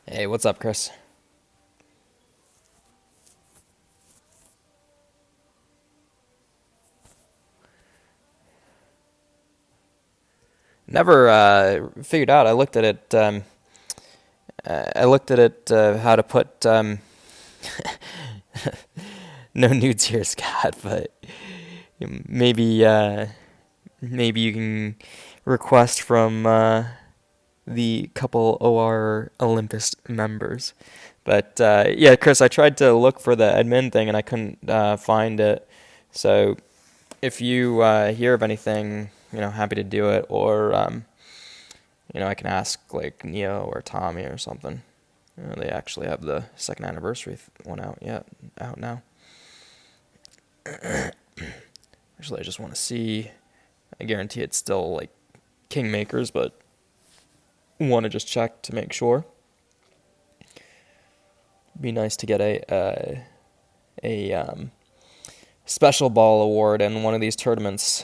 Hey, what's up, Chris? Never figured out. I looked at it how to put no nudes here, Scott. But maybe maybe you can request from the couple OR Olympus members. But yeah, Chris, I tried to look for the admin thing and I couldn't find it. So if you hear of anything, happy to do it. Or I can ask like Neo or Tommy or something. They actually have the second anniversary one out now. Actually, I just want to see. I guarantee it's still like Kingmakers, but want to just check to make sure. Be nice to get a special ball award in one of these tournaments.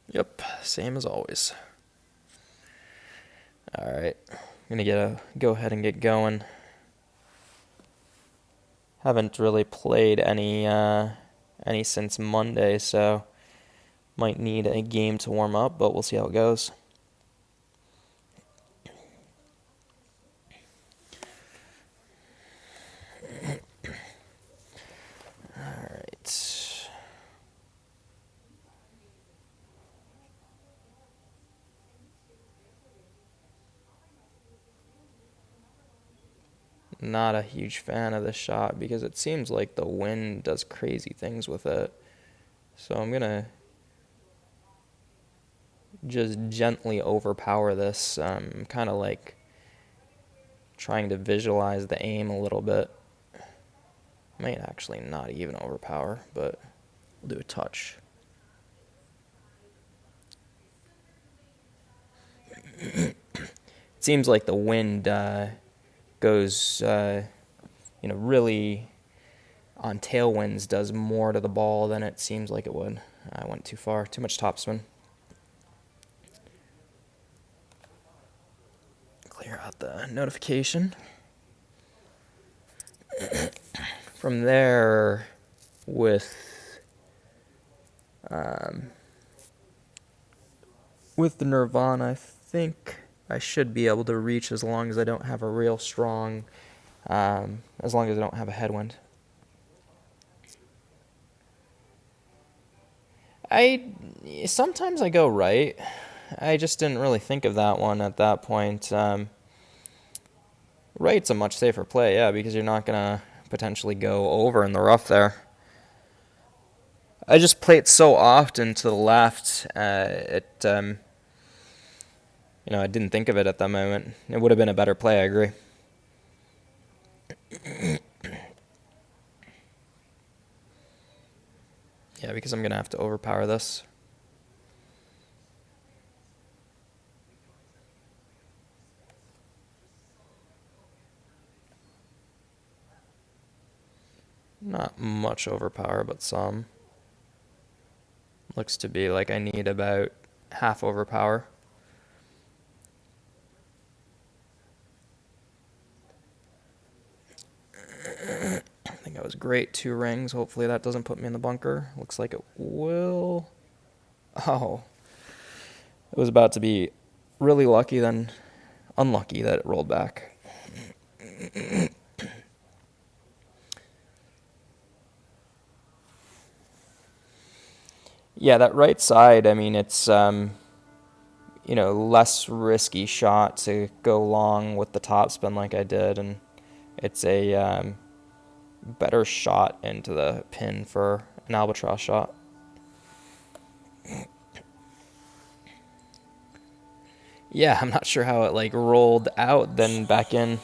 Yep, same as always. All right, I'm gonna go ahead and get going. Haven't really played any since Monday, so might need a game to warm up, but we'll see how it goes. All right. Not a huge fan of this shot because it seems like the wind does crazy things with it. So I'm gonna just gently overpower this. Kind of like trying to visualize the aim a little bit. Might actually not even overpower, but we'll do a touch. It seems like the wind goes, really on tailwinds does more to the ball than it seems like it would. I went too far, too much topspin. Clear out the notification. From there, with the Nirvana, I think I should be able to reach as long as I don't have a real strong, as long as I don't have a headwind. Sometimes I go right. I just didn't really think of that one at that point. Right's a much safer play, yeah, because you're not gonna potentially go over in the rough there. I just play it so often to the left. I didn't think of it at that moment. It would have been a better play, I agree. Yeah, because I'm going to have to overpower this. Not much overpower, but some. Looks to be like I need about half overpower. I think that was great. 2 rings. Hopefully that doesn't put me in the bunker. Looks like it will. Oh. It was about to be really lucky, then unlucky that it rolled back. Yeah, that right side, I mean, it's, less risky shot to go long with the topspin like I did, and it's a better shot into the pin for an albatross shot. Yeah, I'm not sure how it like rolled out then back in.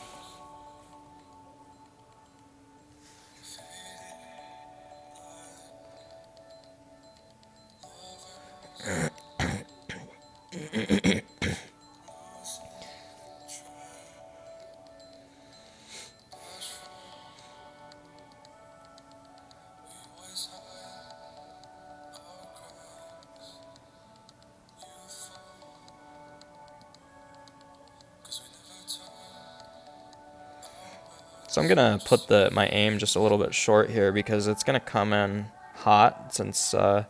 So I'm gonna put my aim just a little bit short here because it's gonna come in hot since the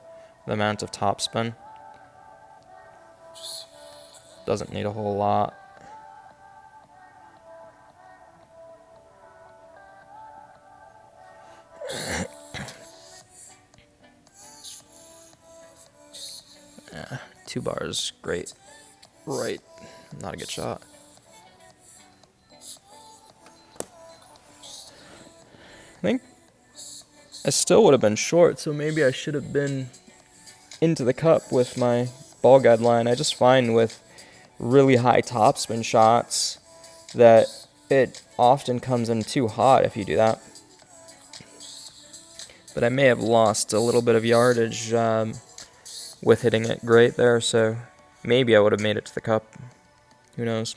amount of topspin doesn't need a whole lot. Yeah, 2 bars, great. Right, not a good shot. I think I still would have been short, so maybe I should have been into the cup with my ball guide line. I just find with really high topspin shots that it often comes in too hot if you do that. But I may have lost a little bit of yardage with hitting it great there, so maybe I would have made it to the cup. Who knows?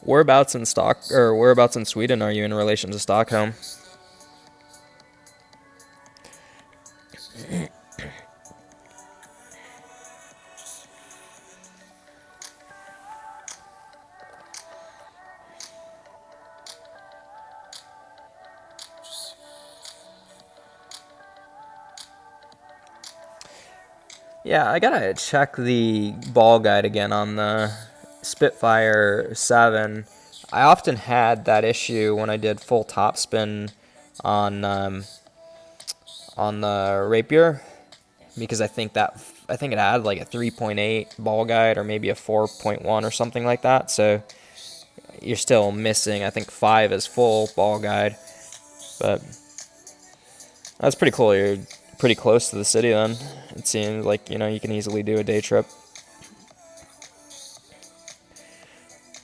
Whereabouts in Sweden are you in relation to Stockholm? Yeah, I gotta check the ball guide again on the Spitfire 7. I often had that issue when I did full topspin on the Rapier, because I think it had like a 3.8 ball guide or maybe a 4.1 or something like that. So you're still missing, I think 5 is full ball guide, but that's pretty cool. You're pretty close to the city then. It seems like, you can easily do a day trip.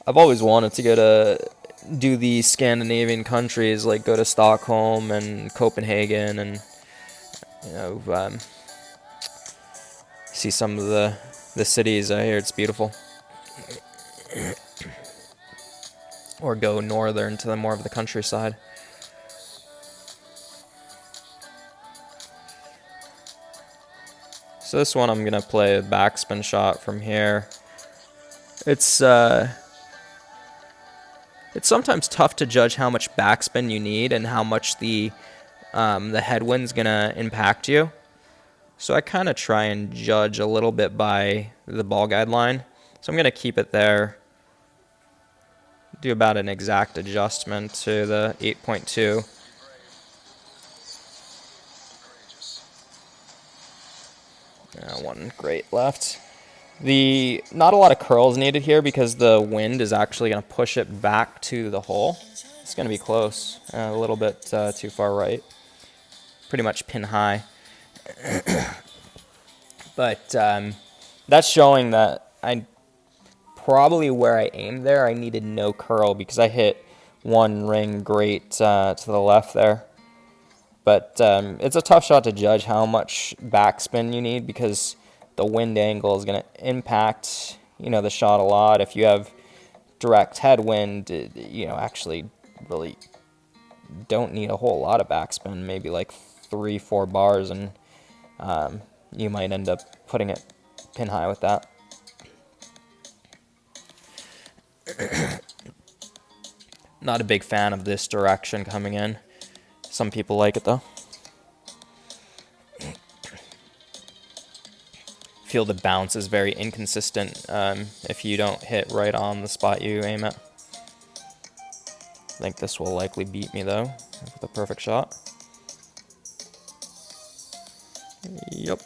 I've always wanted to go to do the Scandinavian countries, like go to Stockholm and Copenhagen and see some of the cities. I hear it's beautiful. Or go northern to more of the countryside. So this one I'm gonna play a backspin shot from here. It's sometimes tough to judge how much backspin you need and how much the headwind's gonna impact you. So I kind of try and judge a little bit by the ball guide line. So I'm gonna keep it there. Do about an exact adjustment to the 8.2. One great left. Not a lot of curls needed here because the wind is actually going to push it back to the hole. It's going to be close, a little bit too far right. Pretty much pin high. But that's showing that probably where I aimed there, I needed no curl because I hit one ring great to the left there. But it's a tough shot to judge how much backspin you need because the wind angle is going to impact, the shot a lot. If you have direct headwind, actually really don't need a whole lot of backspin, maybe like 3-4 bars, and you might end up putting it pin high with that. Not a big fan of this direction coming in. Some people like it though. Feel the bounce is very inconsistent if you don't hit right on the spot you aim at. I think this will likely beat me though with a perfect shot. Yep.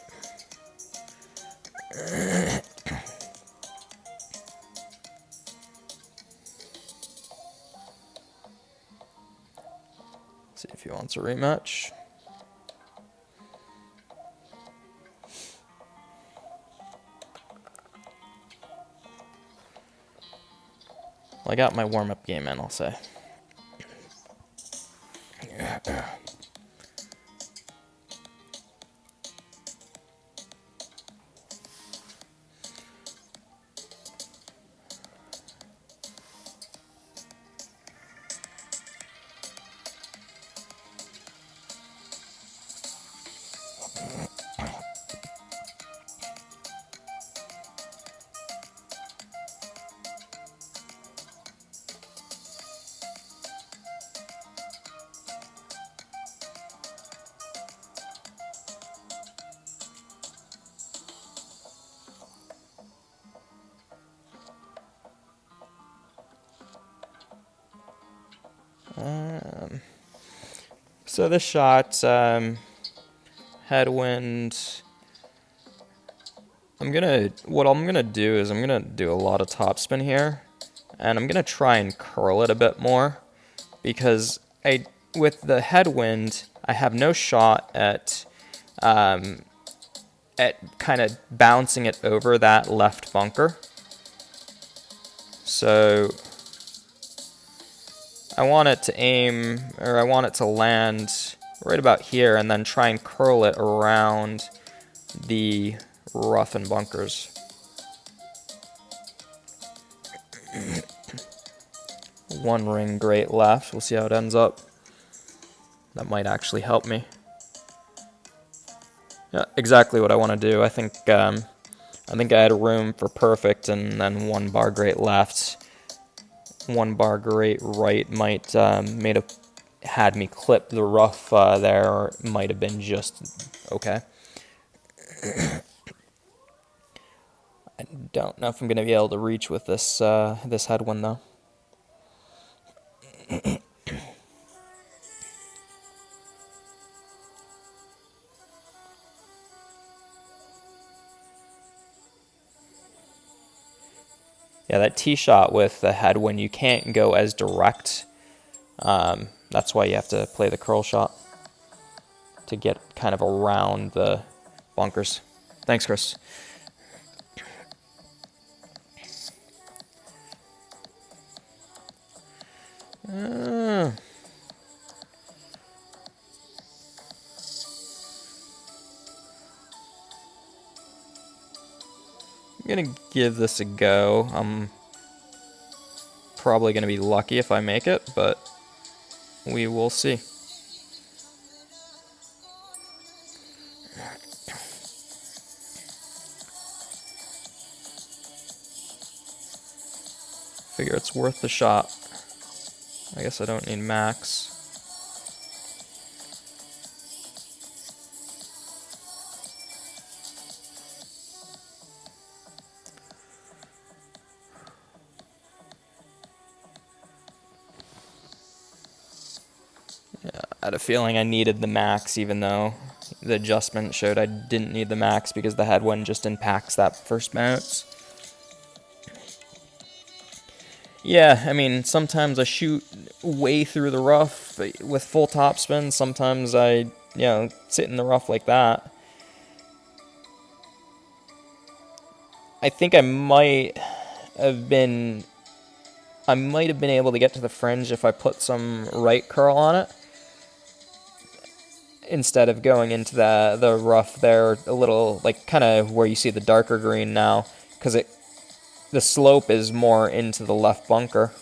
See if he wants a rematch. Well, I got my warm-up game in, I'll say. So this shot, headwind. What I'm gonna do is I'm gonna do a lot of topspin here, and I'm gonna try and curl it a bit more, because with the headwind, I have no shot at kind of bouncing it over that left bunker. So I want it to aim, or I want it to land right about here, and then try and curl it around the rough and bunkers. One ring great left. We'll see how it ends up. That might actually help me. Yeah, exactly what I want to do. I think I had room for perfect, and then one bar great left. One bar great right might had me clip the rough there, or it might have been just okay. I don't know if I'm gonna be able to reach with this this headwind though. Yeah, that tee shot with the headwind, you can't go as direct. That's why you have to play the curl shot to get kind of around the bunkers. Thanks, Chris. I'm gonna give this a go. I'm probably gonna be lucky if I make it, but we will see. Figure it's worth the shot. I guess I don't need max. Yeah, I had a feeling I needed the max, even though the adjustment showed I didn't need the max because the headwind just impacts that first bounce. Yeah, I mean, sometimes I shoot way through the rough with full topspin. Sometimes I, sit in the rough like that. I think I might have been able to get to the fringe if I put some right curl on it, instead of going into the rough there a little, like kind of where you see the darker green now, because the slope is more into the left bunker.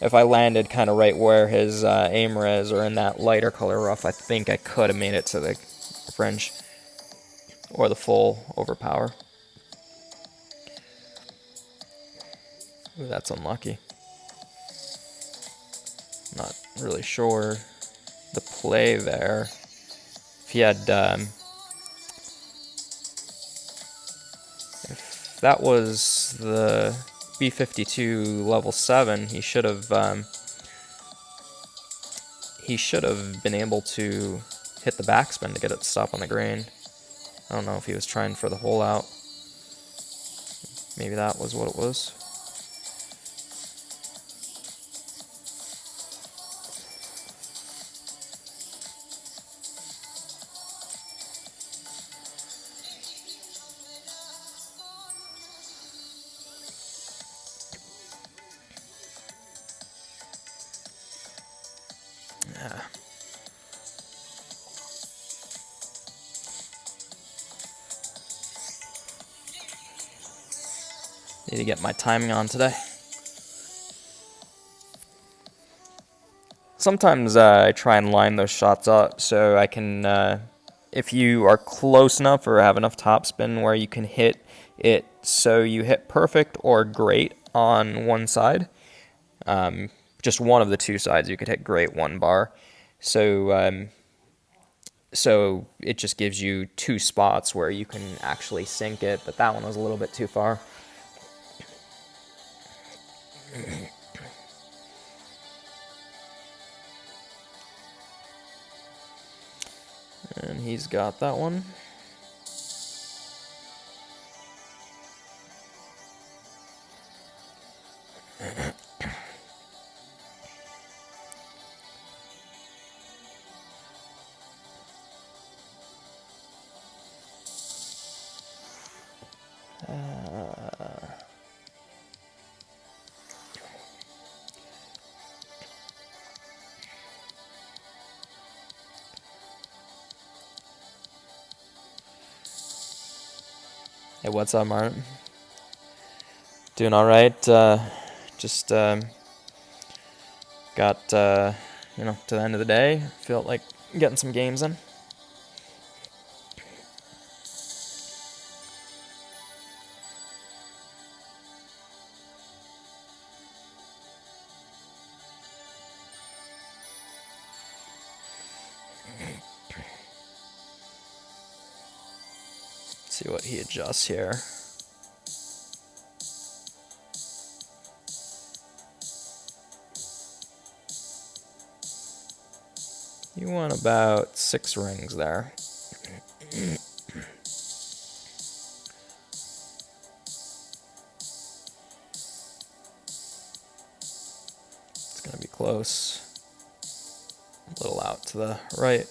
If I landed kind of right where his aimer is, or in that lighter color rough, I think I could have made it to the fringe or the full overpower. Ooh, that's unlucky. Not really sure the play there. If he had, if that was the B52 level 7, he should have been able to hit the backspin to get it to stop on the green. I don't know if he was trying for the hole out. Maybe that was what it was. Yeah. Need to get my timing on today. Sometimes I try and line those shots up so I can, if you are close enough or have enough topspin where you can hit it so you hit perfect or great on one side, just one of the two sides you could hit great one bar. So so it just gives you two spots where you can actually sink it, but that one was a little bit too far. He's got that one. Hey, what's up, Martin? Doing all right. Just got to the end of the day. Felt like getting some games in. See what he adjusts here. You want about 6 rings there. It's gonna be close. A little out to the right.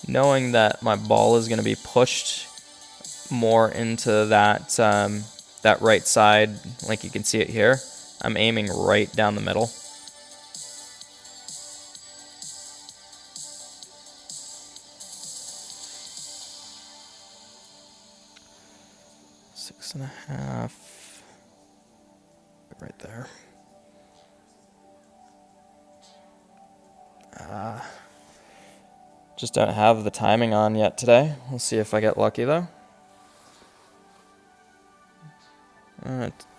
Knowing that my ball is going to be pushed more into that that right side, like you can see it here, I'm aiming right down the middle. Six and a half, right there. Just don't have the timing on yet today. We'll see if I get lucky though.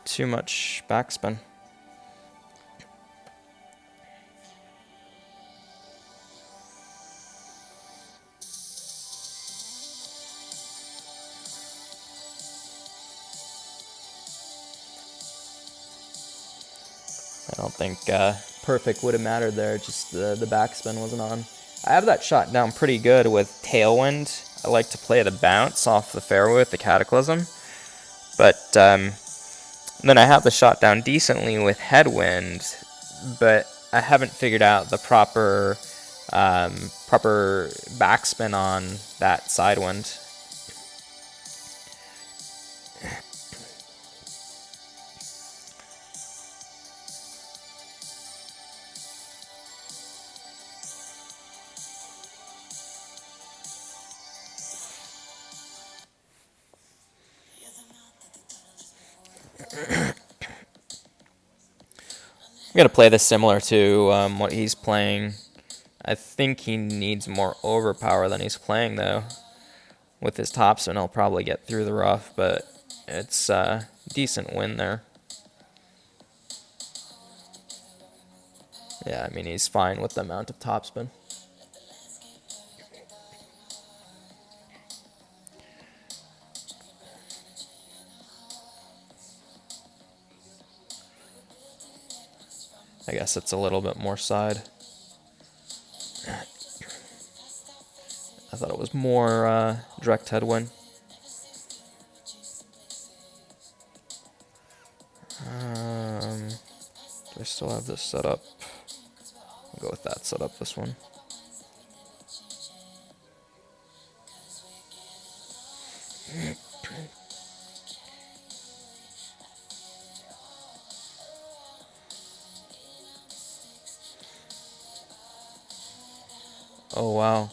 Too much backspin. I don't think perfect would have mattered there, just the backspin wasn't on. I have that shot down pretty good with tailwind. I like to play the bounce off the fairway with the Cataclysm. But then I have the shot down decently with headwind, but I haven't figured out the proper backspin on that sidewind. I'm going to play this similar to what he's playing. I think he needs more overpower than he's playing, though. With his topspin, he'll probably get through the rough, but it's a decent win there. Yeah, I mean, he's fine with the amount of topspin. I guess it's a little bit more side. I thought it was more direct headwind. Do I still have this set up? I'll go with that setup, this one. Oh, wow.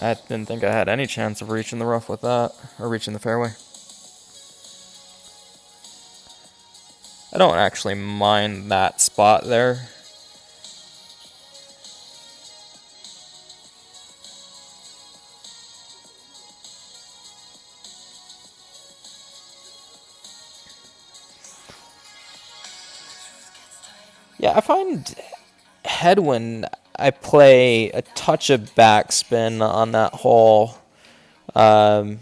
I didn't think I had any chance of reaching the rough with that, or reaching the fairway. I don't actually mind that spot there. Yeah, I find headwind, I play a touch of backspin on that hole, or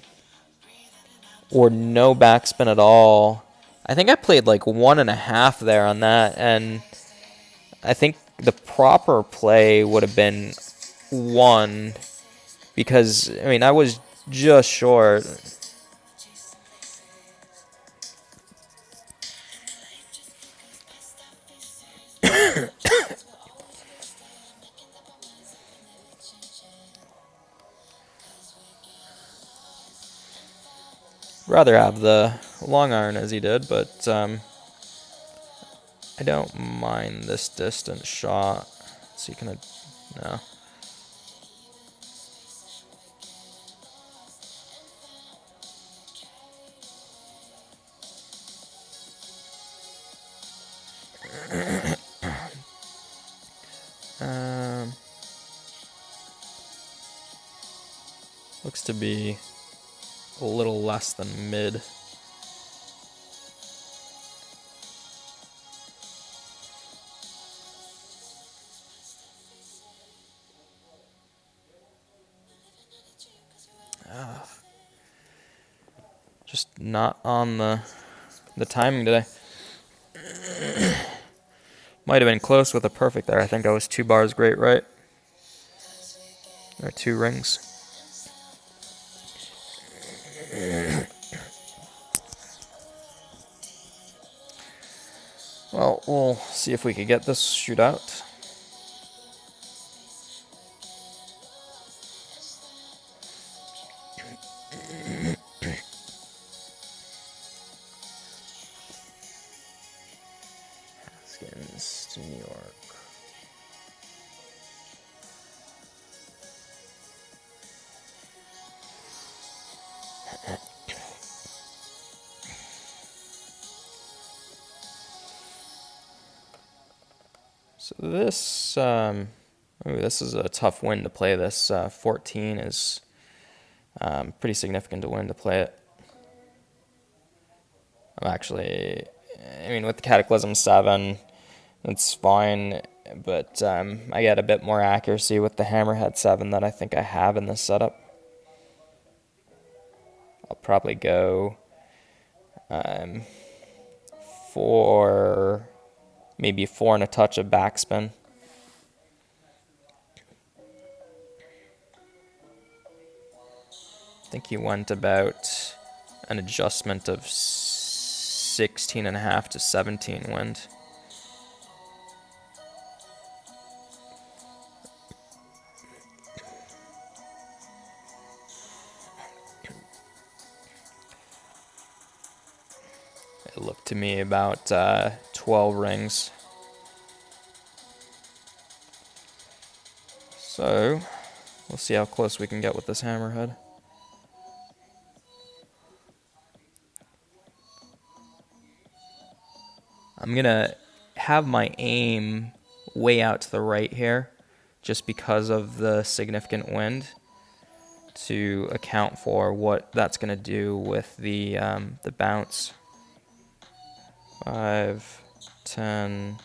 no backspin at all. I think I played like 1.5 there on that, and I think the proper play would have been 1, because, I mean, I was just short. Rather have the long iron as he did, but I don't mind this distance shot. So you can, no. Looks to be a little less than mid. Just not on the timing today. Might have been close with a perfect there. I think I was 2 bars great, right? Or 2 rings. Well, we'll see if we could get this shootout. Haskins to New York. So this is a tough win to play. This 14 is pretty significant to win to play it. I mean, with the Cataclysm 7, it's fine, but I get a bit more accuracy with the Hammerhead 7 that I think I have in this setup. I'll probably go for maybe 4 and a touch of backspin. I think he went about an adjustment of 16.5 to 17 wind. It looked to me about 12 rings. So we'll see how close we can get with this hammerhead. I'm gonna have my aim way out to the right here, just because of the significant wind, to account for what that's gonna do with the bounce. 5, 10.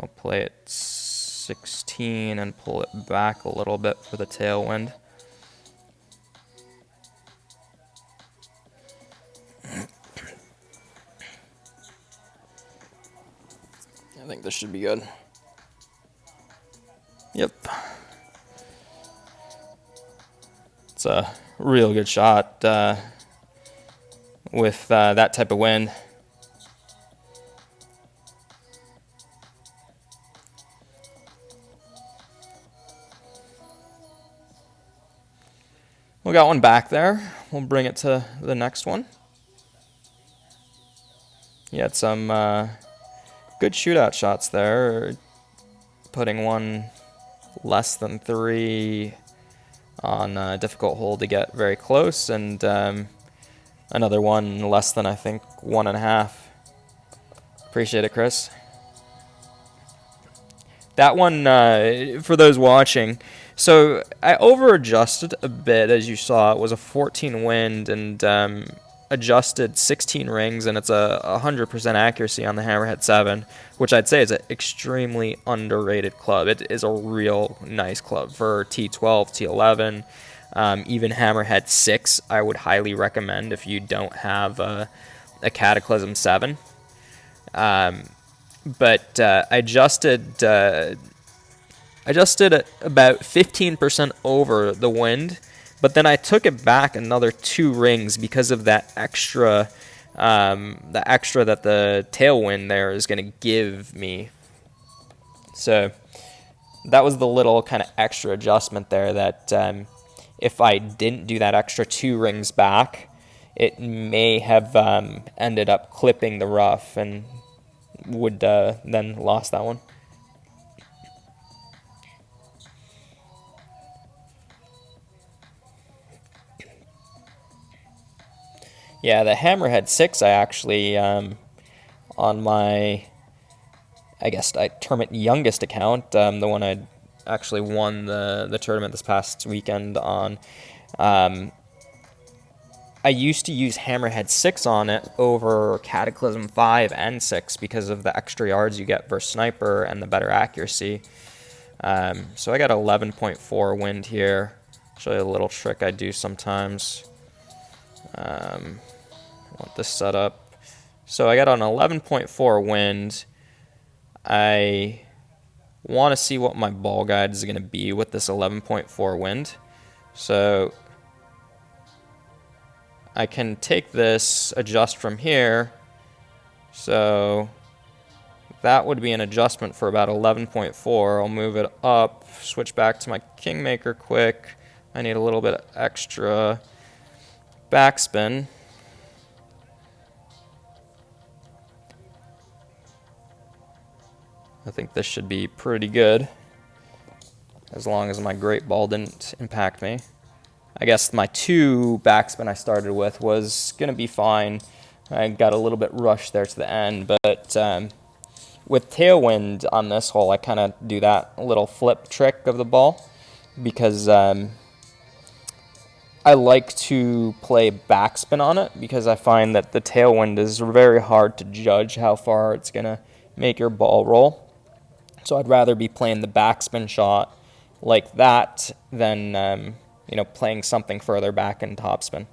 I'll play it 16 and pull it back a little bit for the tailwind. I think this should be good. Yep. It's a real good shot with that type of wind. We got one back there. We'll bring it to the next one. He had some good shootout shots there, putting one less than 3 on a difficult hole to get very close, and another one less than, I think, 1.5. Appreciate it, Chris. That one, for those watching, so I over-adjusted a bit, as you saw. It was a 14 wind, and adjusted 16 rings, and it's a 100% accuracy on the Hammerhead 7, which I'd say is an extremely underrated club. It is a real nice club for T12, T11, even Hammerhead 6. I would highly recommend if you don't have a Cataclysm 7. But I adjusted it about 15% over the wind, but then I took it back another 2 rings because of that extra, that the tailwind there is going to give me. So that was the little kind of extra adjustment there that if I didn't do that extra 2 rings back, it may have ended up clipping the rough and would then lost that one. Yeah, the Hammerhead 6 I actually, on my, I guess I term it youngest account, the one I actually won the tournament this past weekend on, I used to use Hammerhead 6 on it over Cataclysm 5 and 6 because of the extra yards you get versus Sniper and the better accuracy. So I got 11.4 wind here. Show you a little trick I do sometimes. Want this set up. So I got an 11.4 wind. I want to see what my ball guide is going to be with this 11.4 wind. So I can take this, adjust from here. So that would be an adjustment for about 11.4. I'll move it up, switch back to my Kingmaker quick. I need a little bit of extra backspin. I think this should be pretty good, as long as my great ball didn't impact me. I guess my 2 backspin I started with was going to be fine. I got a little bit rushed there to the end, but with tailwind on this hole, I kind of do that little flip trick of the ball because I like to play backspin on it because I find that the tailwind is very hard to judge how far it's going to make your ball roll. So I'd rather be playing the backspin shot like that than playing something further back in topspin.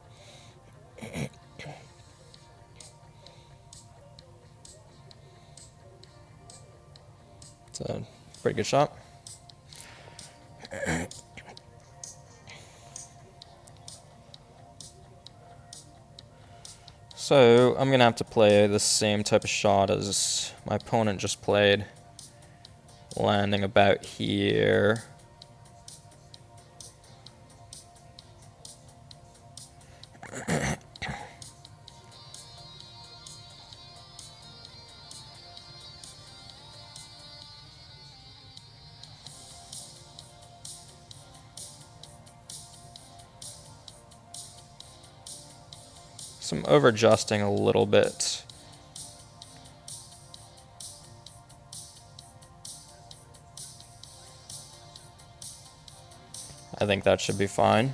It's a pretty good shot. So I'm going to have to play the same type of shot as my opponent just played. Landing about here. So I'm over adjusting a little bit. I think that should be fine.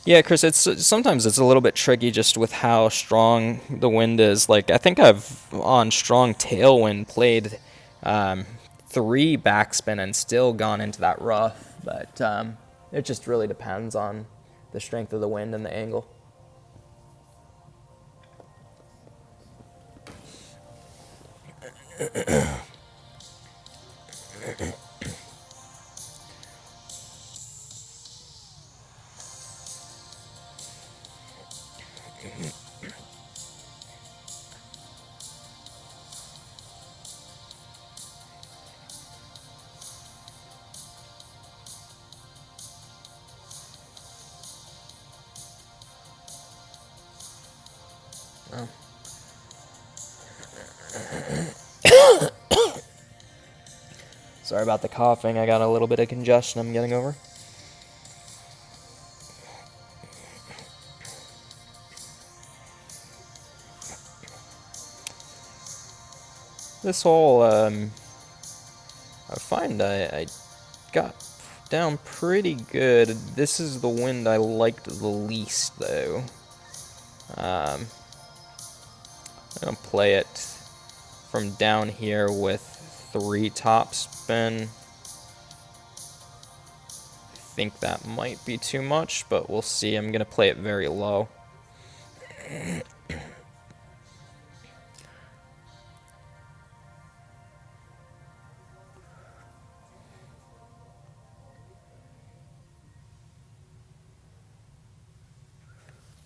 Yeah, Chris, sometimes it's a little bit tricky just with how strong the wind is. Like, I think I've, on strong tailwind, played 3 backspin and still gone into that rough. But it just really depends on the strength of the wind and the angle. Oh. Sorry about the coughing. I got a little bit of congestion I'm getting over. This hole, I find I got down pretty good. This is the wind I liked the least, though. I'm gonna play it from down here with 3 topspin. I think that might be too much, but we'll see. I'm gonna play it very low.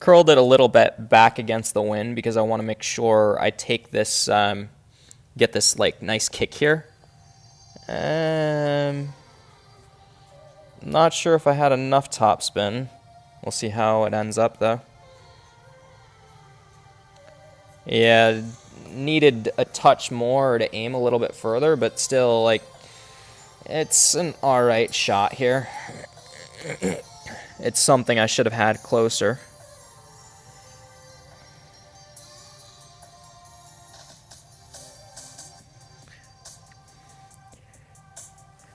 Curled it a little bit back against the wind because I want to make sure I take this, get this like nice kick here. Not sure if I had enough topspin. We'll see how it ends up though. Yeah, needed a touch more to aim a little bit further, but still, like, it's an alright shot here. It's something I should have had closer.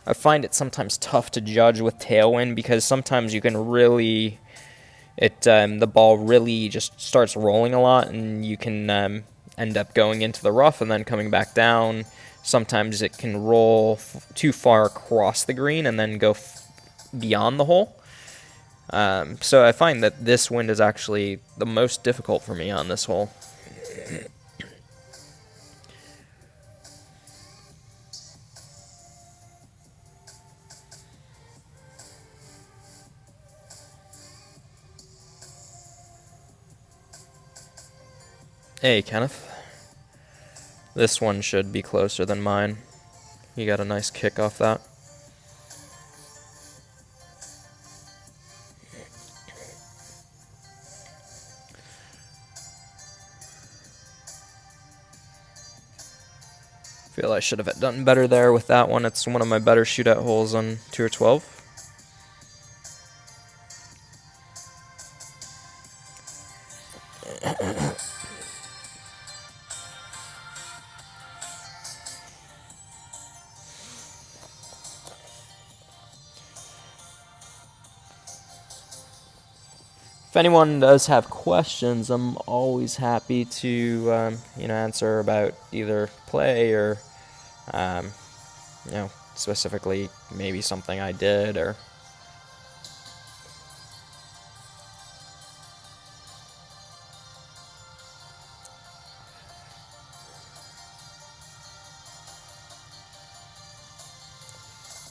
I find it sometimes tough to judge with tailwind because sometimes you can really, the ball really just starts rolling a lot and you can end up going into the rough and then coming back down. Sometimes it can roll too far across the green and then go beyond the hole. So I find that this wind is actually the most difficult for me on this hole. Hey, Kenneth. This one should be closer than mine. You got a nice kick off that. Feel I should have done better there with that one. It's one of my better shootout holes on Tier 12. If anyone does have questions, I'm always happy to answer about either play or specifically maybe something I did or.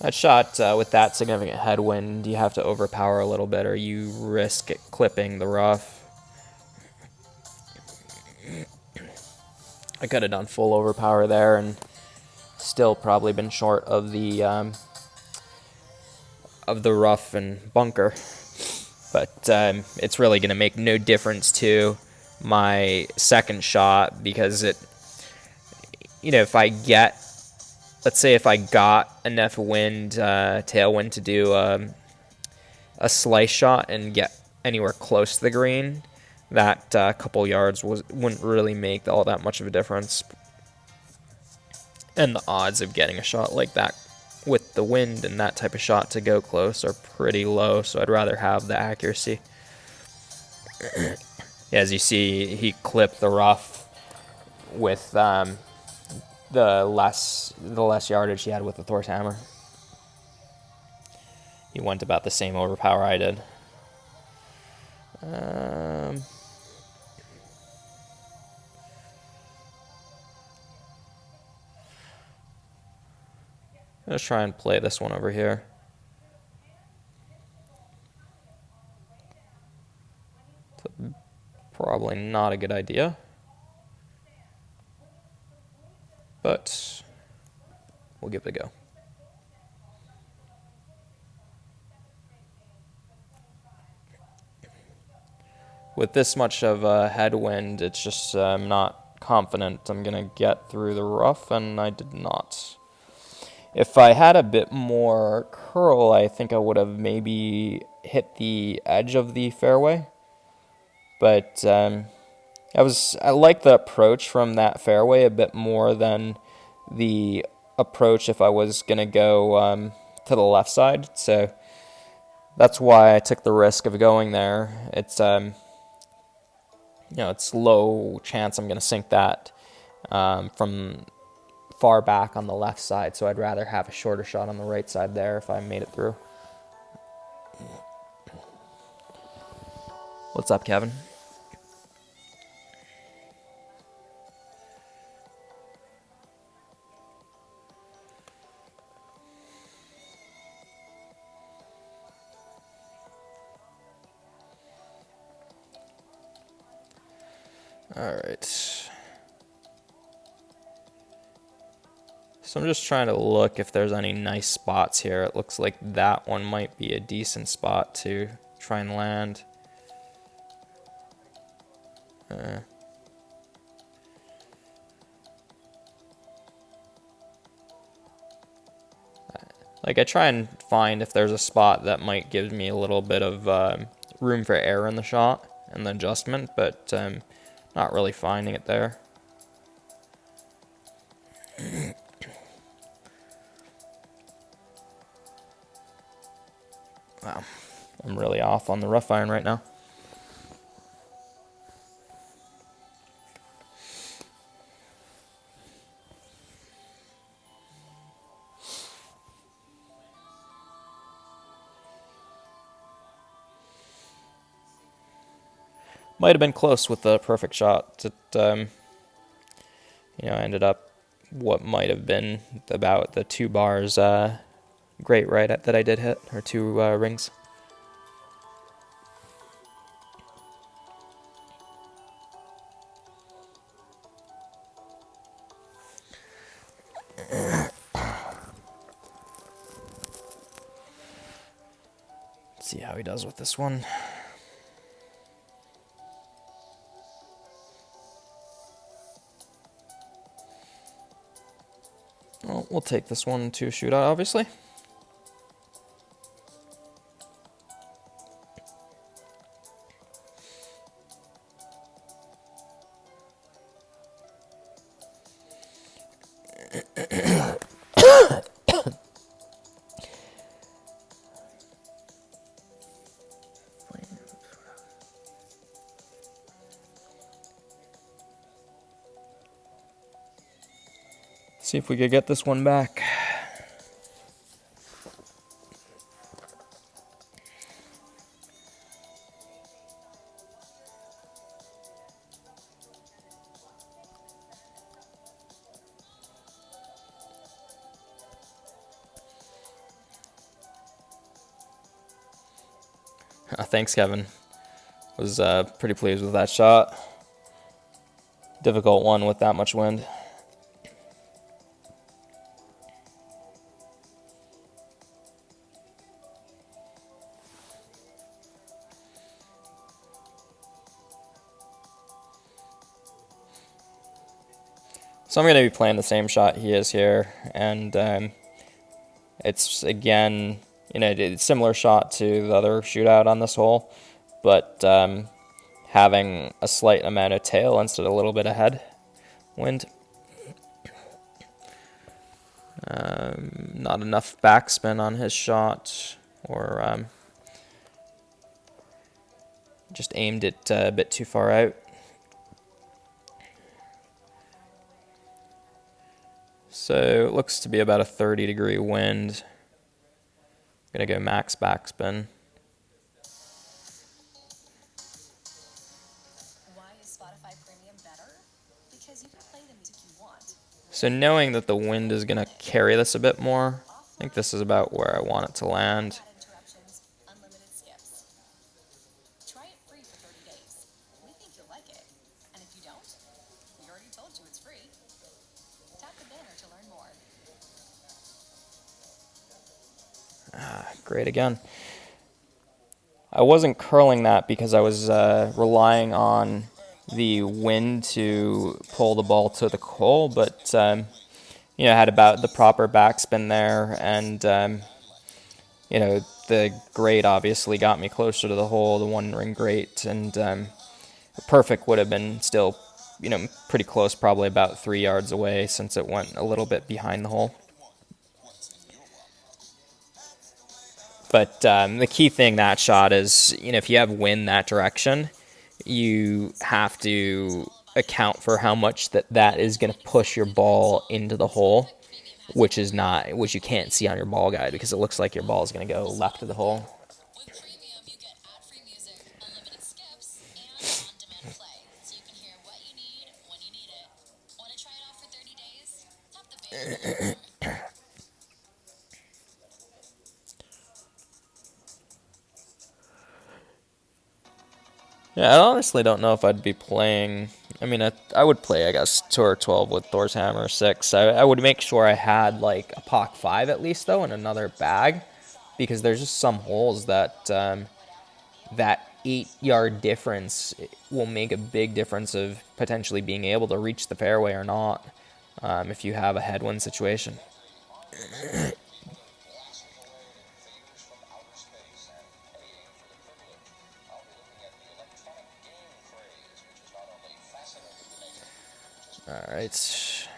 That shot with that significant headwind, you have to overpower a little bit or you risk it clipping the rough. I could have done full overpower there and still probably been short of the rough and bunker. But it's really going to make no difference to my second shot because if I get, let's say if I got enough wind, tailwind to do a slice shot and get anywhere close to the green, that couple yards wouldn't really make all that much of a difference. And the odds of getting a shot like that with the wind and that type of shot to go close are pretty low, so I'd rather have the accuracy. As you see, he clipped the rough with the less yardage he had with the Thor's hammer. He went about the same overpower I did. Let's try and play this one over here. Probably not a good idea. But we'll give it a go. With this much of a headwind, it's just I'm not confident I'm going to get through the rough, and I did not. If I had a bit more curl, I think I would have maybe hit the edge of the fairway. But I like the approach from that fairway a bit more than the approach if I was going to go to the left side. So that's why I took the risk of going there. It's it's low chance I'm going to sink that from far back on the left side, so I'd rather have a shorter shot on the right side there if I made it through. What's up, Kevin? All right. So I'm just trying to look if there's any nice spots here. It looks like that one might be a decent spot to try and land. Like, I try and find if there's a spot that might give me a little bit of room for error in the shot and the adjustment, but not really finding it there. Wow, I'm really off on the rough iron right now. Might have been close with the perfect shot. It, ended up what might have been about the 2 bars great right that I did hit, or 2 rings. Let's see how he does with this one. Well, we'll take this one to shootout, obviously. See if we could get this one back. Thanks, Kevin. Was pretty pleased with that shot. Difficult one with that much wind. So I'm going to be playing the same shot he is here, and it's, again, it's a similar shot to the other shootout on this hole, but having a slight amount of tail instead of a little bit of head wind. Not enough backspin on his shot, or just aimed it a bit too far out. So it looks to be about a 30-degree wind. I'm going to go max backspin. Why is Spotify Premium better? Because you can play the music you want. So knowing that the wind is going to carry this a bit more, I think this is about where I want it to land. Unlimited skips. Try it free for 30 days. We think you'll like it. And if you don't, we already told you it's free. Tap the banner to learn more. Great again. I wasn't curling that because I was relying on the wind to pull the ball to the hole, but had about the proper backspin there, and the grate obviously got me closer to the hole, the one ring grate, and perfect would have been still pretty close, probably about 3 yards away since it went a little bit behind the hole. But the key thing that shot is, if you have wind that direction, you have to account for how much that is going to push your ball into the hole, which you can't see on your ball guide because it looks like your ball is going to go left of the hole. With Premium, you get ad-free music, unlimited skips, and on-demand play, so you can hear what you need when you need it. Want to try it out for 30 days? Tap the banner. Yeah, I honestly don't know if I'd be playing. I mean, I would play, I guess, Tour 12 with Thor's Hammer 6. I would make sure I had like a POC 5 at least, though, in another bag, because there's just some holes that that 8-yard difference will make a big difference of potentially being able to reach the fairway or not, if you have a headwind situation. Alright.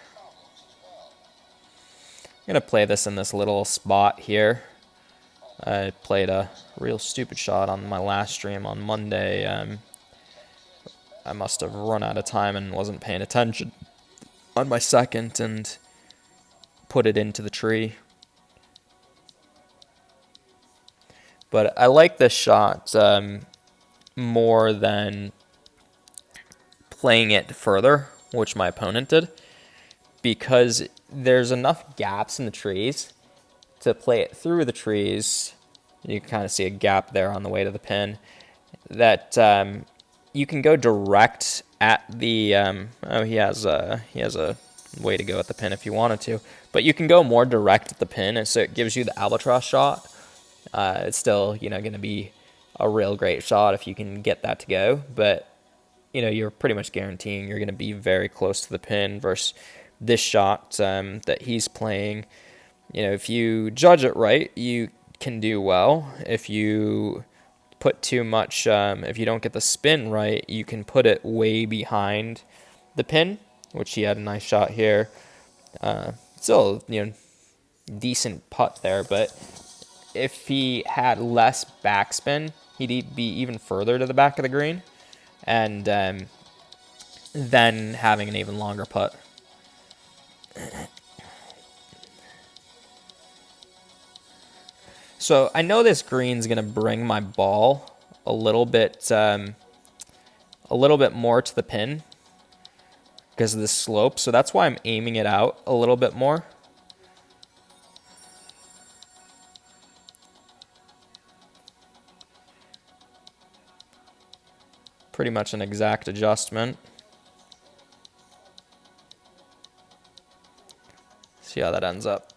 I'm going to play this in this little spot here. I played a real stupid shot on my last stream on Monday. I must have run out of time and wasn't paying attention on my second and put it into the tree. But I like this shot more than playing it further, which my opponent did, because there's enough gaps in the trees to play it through the trees. You can kind of see a gap there on the way to the pin that you can go direct at the he has a way to go at the pin if you wanted to, but you can go more direct at the pin, and so it gives you the albatross shot. It's still going to be a real great shot if you can get that to go, but you're pretty much guaranteeing you're going to be very close to the pin versus this shot that he's playing. If you judge it right, you can do well. If you put too much, if you don't get the spin right, you can put it way behind the pin, which he had a nice shot here. Still, decent putt there, but if he had less backspin, he'd be even further to the back of the green, and then having an even longer putt. So I know this green's gonna bring my ball a little bit more to the pin because of the slope. So that's why I'm aiming it out a little bit more. Pretty much an exact adjustment. See how that ends up.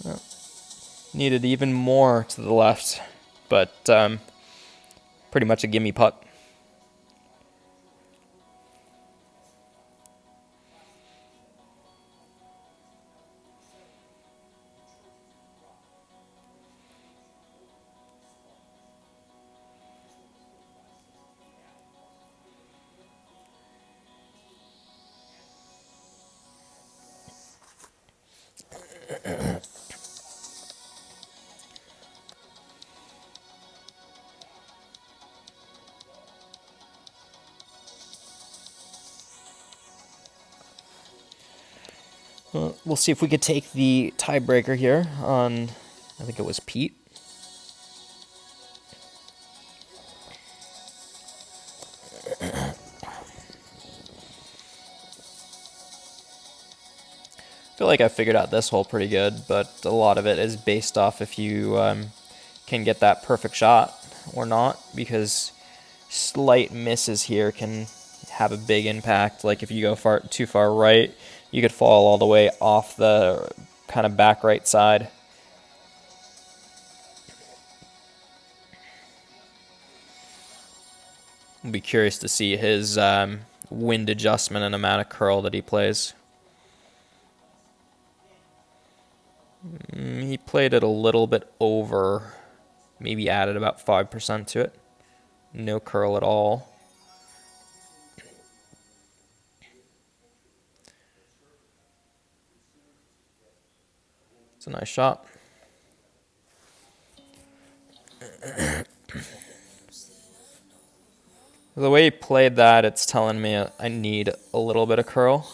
Well, needed even more to the left, but pretty much a gimme putt. We'll see if we could take the tiebreaker here on, I think it was Pete. I feel like I figured out this hole pretty good, but a lot of it is based off if you can get that perfect shot or not, because slight misses here can have a big impact. Like if you go too far right, you could fall all the way off the kind of back right side. I'll be curious to see his wind adjustment and amount of curl that he plays. He played it a little bit over maybe added about 5% to it. No curl at all. It's a nice shot. The way he played that, it's telling me I need a little bit of curl.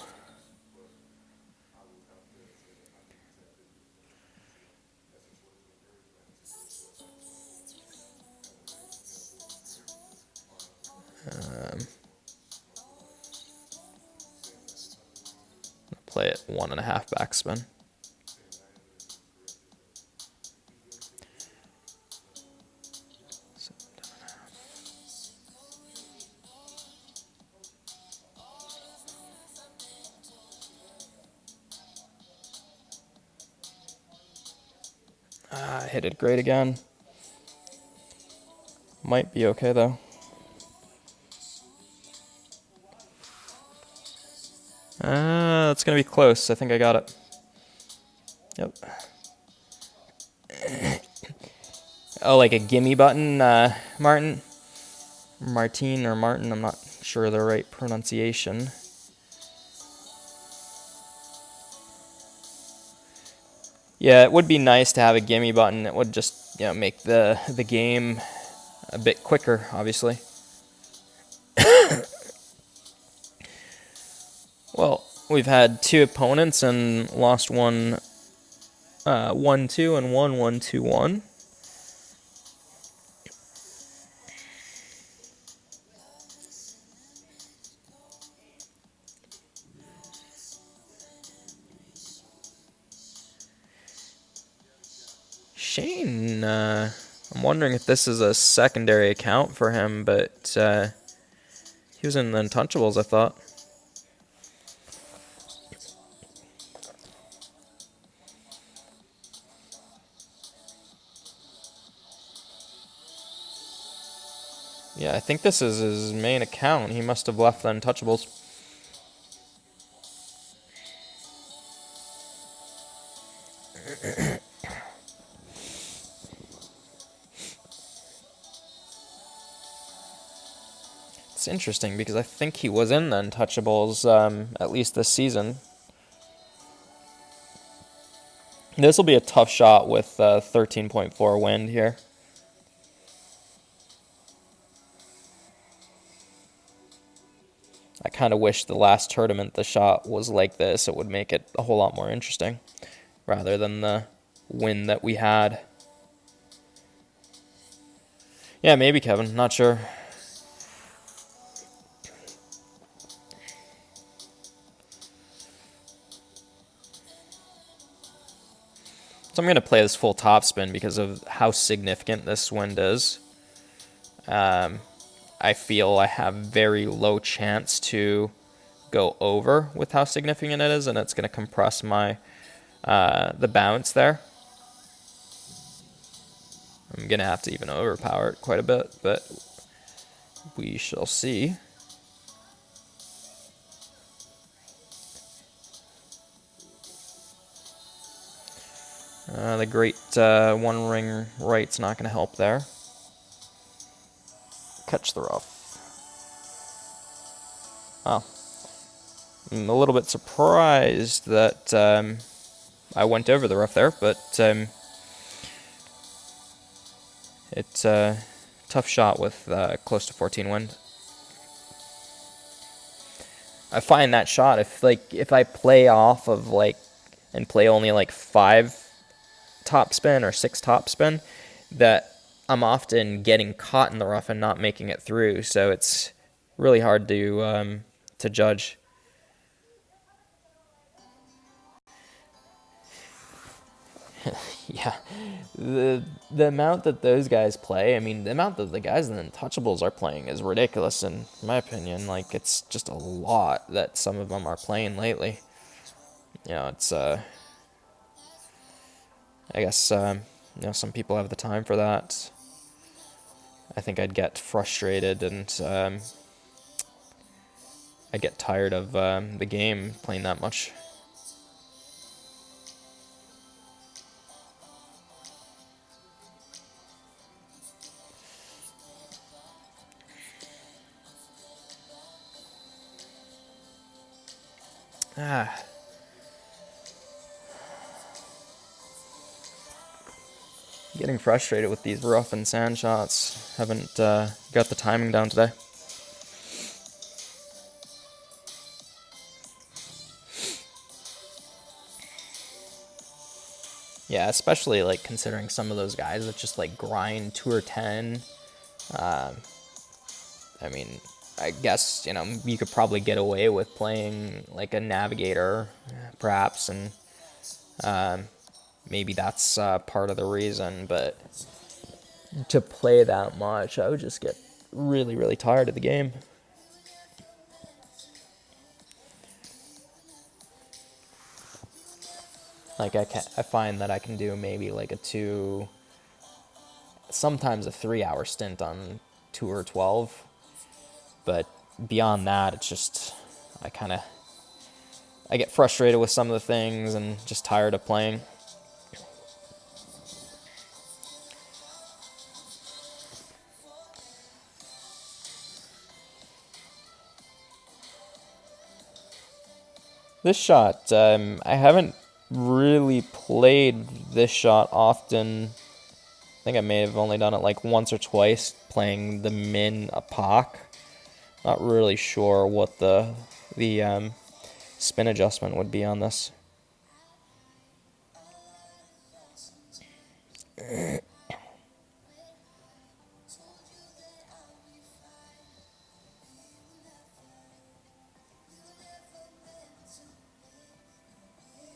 Play it 1.5 backspin. I hit it great again. Might be okay though. It's gonna be close. I think I got it. Yep. Oh, like a gimme button, Martin? Martine or Martin, I'm not sure the right pronunciation. Yeah, it would be nice to have a gimme button. It would just, make the game a bit quicker, obviously. Well, we've had 2 opponents and lost one 1-2 and one 1-2-1. Shane, I'm wondering if this is a secondary account for him, but he was in the Untouchables, I thought. Yeah, I think this is his main account. He must have left the Untouchables. It's interesting because I think he was in the Untouchables at least this season. This will be a tough shot with 13.4 wind here. I kind of wish the last tournament the shot was like this. It would make it a whole lot more interesting rather than the wind that we had. Yeah, maybe Kevin. Not sure. So I'm going to play this full topspin because of how significant this wind is. I feel I have very low chance to go over with how significant it is, and it's going to compress my the bounce there. I'm going to have to even overpower it quite a bit, but we shall see. The great one ring right's not going to help there. Catch the rough. Oh. I'm a little bit surprised that I went over the rough there, but it's a tough shot with close to 14 wind. I find that shot, if I play off of and play only 5 topspin or 6 topspin, that I'm often getting caught in the rough and not making it through. So it's really hard to judge. Yeah, the amount that those guys play, I mean, the amount that the guys in the Untouchables are playing is ridiculous, in my opinion. It's just a lot that some of them are playing lately. It's, I guess, some people have the time for that. I think I'd get frustrated and I'd get tired of the game playing that much. Ah. Getting frustrated with these rough and sand shots. Haven't got the timing down today. Yeah, especially like considering some of those guys that just like grind Tour 10. I mean, I guess, you know, you could probably get away with playing like a navigator, perhaps, and maybe that's part of the reason, but to play that much, I would just get really, really tired of the game. Like I find that I can do maybe like sometimes a 3 hour stint on Tour 12, but beyond that, it's just, I get frustrated with some of the things and just tired of playing. This shot, I haven't really played this shot often. I think I may have only done it like once or twice playing the min a pock. Not really sure what the spin adjustment would be on this.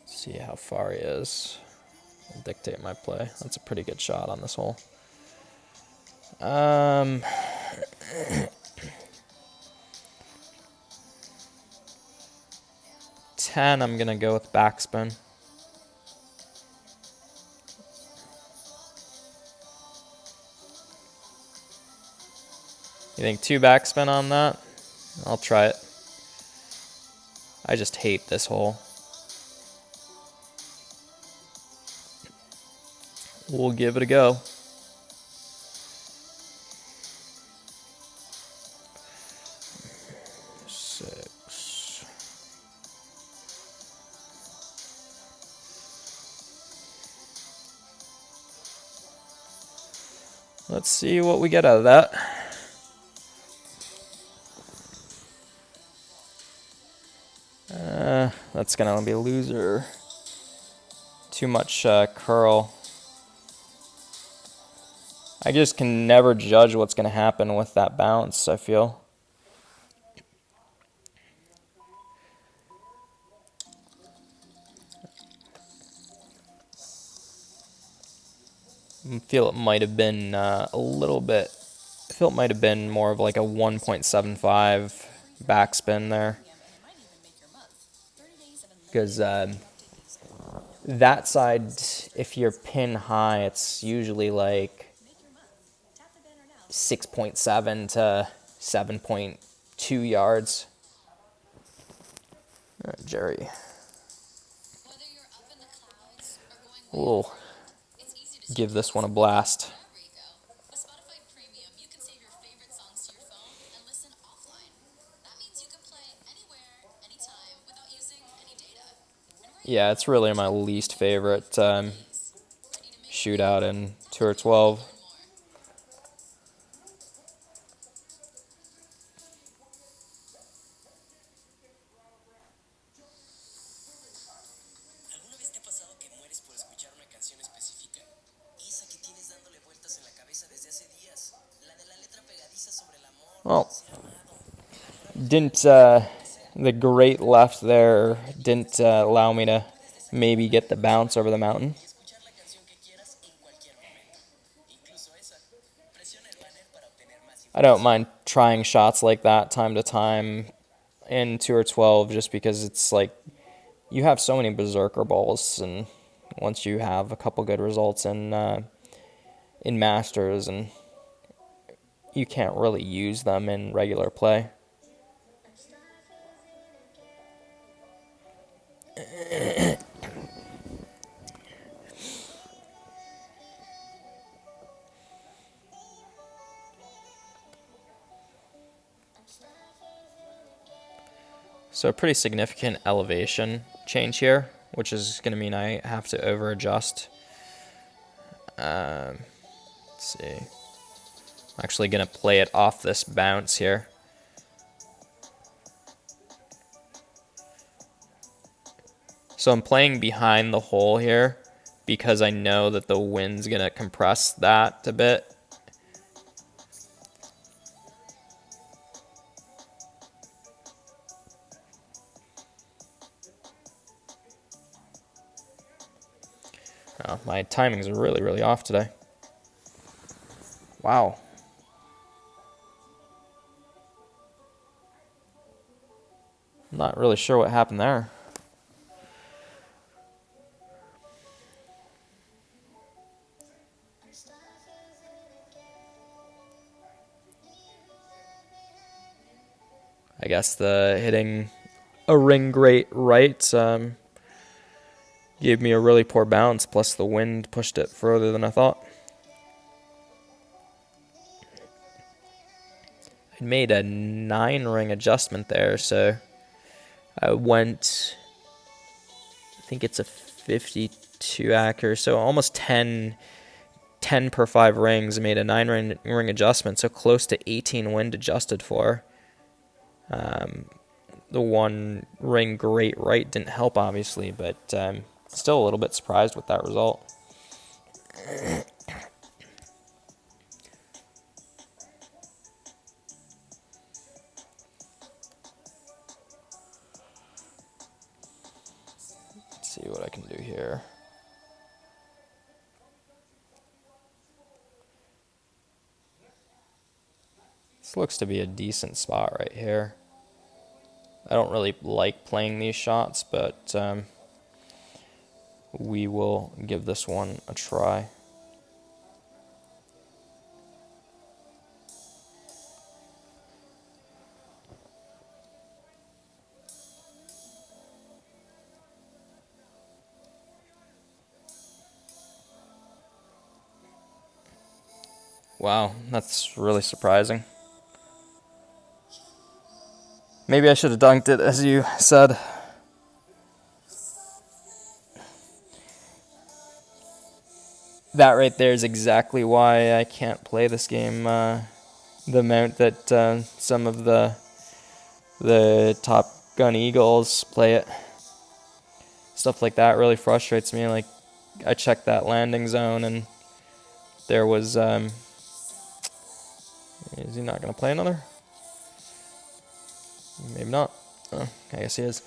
See how far he is. Will dictate my play. That's a pretty good shot on this hole. 10, I'm gonna go with backspin. You think 2 backspin on that? I'll try it. I just hate this hole. We'll give it a go. Six. Let's see what we get out of that. That's gonna be a loser. Too much curl. I just can never judge what's gonna happen with that bounce, I feel. I feel it might have been a little bit. I feel it might have been more of like a 1.75 backspin there. Because that side, if you're pin high, it's usually like 6.7 to 7.2 yards. All right, Jerry. We'll give this one a blast. Yeah, it's really my least favorite shootout in Tour 12. Well, didn't the great left there didn't allow me to maybe get the bounce over the mountain. I don't mind trying shots like that time to time in Tour 12 just because it's like you have so many berserker balls, and once you have a couple good results in Masters, and you can't really use them in regular play. So a pretty significant elevation change here, which is going to mean I have to over adjust. Let's see. I'm actually going to play it off this bounce here. So I'm playing behind the hole here because I know that the wind's going to compress that a bit. Oh, my timings are really, really off today. Wow. I'm not really sure what happened there. I guess the hitting a ring great right gave me a really poor bounce, plus the wind pushed it further than I thought. I made a 9-ring adjustment there, so I went, I think it's a 52 acre, so almost 10 per 5 rings. I made a 9-ring adjustment, so close to 18 wind adjusted for. The 1 ring great right didn't help, obviously, but still a little bit surprised with that result. Let's see what I can do here. This looks to be a decent spot right here. I don't really like playing these shots, but we will give this one a try. Wow, that's really surprising. Maybe I should have dunked it, as you said. That right there is exactly why I can't play this game the amount that some of the Top Gun Eagles play it. Stuff like that really frustrates me. Like, I checked that landing zone and there was... is he not going to play another? Maybe not. Oh, I guess he is.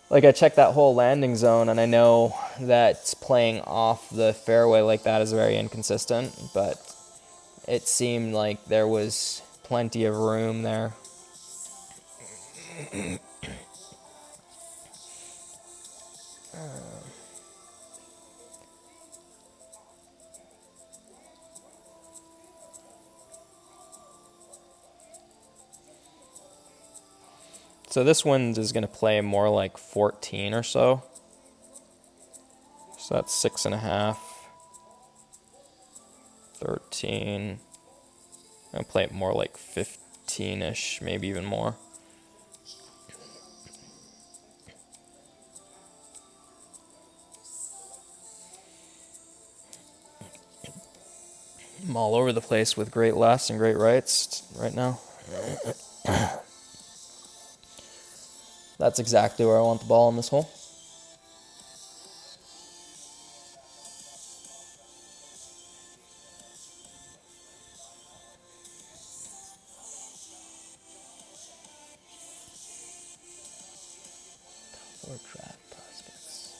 Like, I checked that whole landing zone, and I know that playing off the fairway like that is very inconsistent, but it seemed like there was plenty of room there. So this wind is going to play more like 14 or so. So that's 6.5. 13. I'm going to play it more like 15-ish, maybe even more. I'm all over the place with great lefts and great rights right now. That's exactly where I want the ball in this hole. Or trap prospects.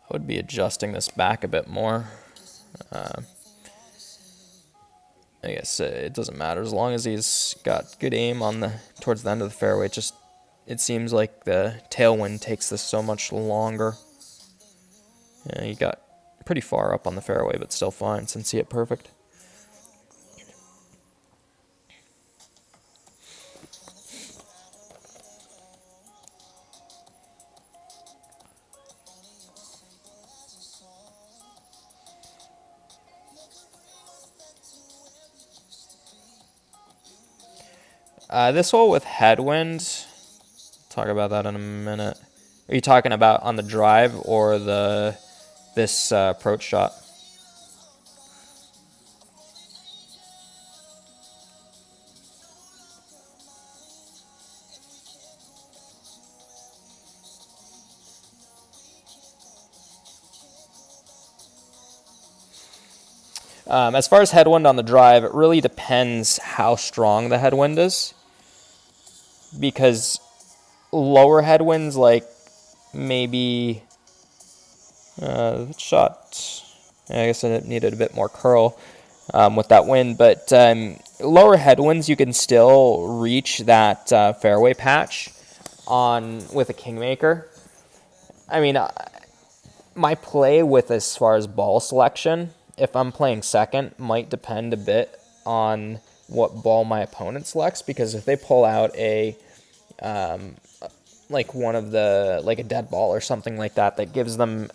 I would be adjusting this back a bit more. I guess it doesn't matter as long as he's got good aim on towards the end of the fairway. It seems like the tailwind takes this so much longer. Yeah, he got pretty far up on the fairway, but still fine since he hit perfect. This hole with headwind, talk about that in a minute. Are you talking about on the drive or this approach shot? As far as headwind on the drive, it really depends how strong the headwind is. Because lower headwinds, like maybe shot, I guess it needed a bit more curl with that wind, but lower headwinds you can still reach that fairway patch on with a Kingmaker. I mean, my play with as far as ball selection, if I'm playing second, might depend a bit on what ball my opponent selects, because if they pull out a like one of the, like a dead ball or something like that that gives them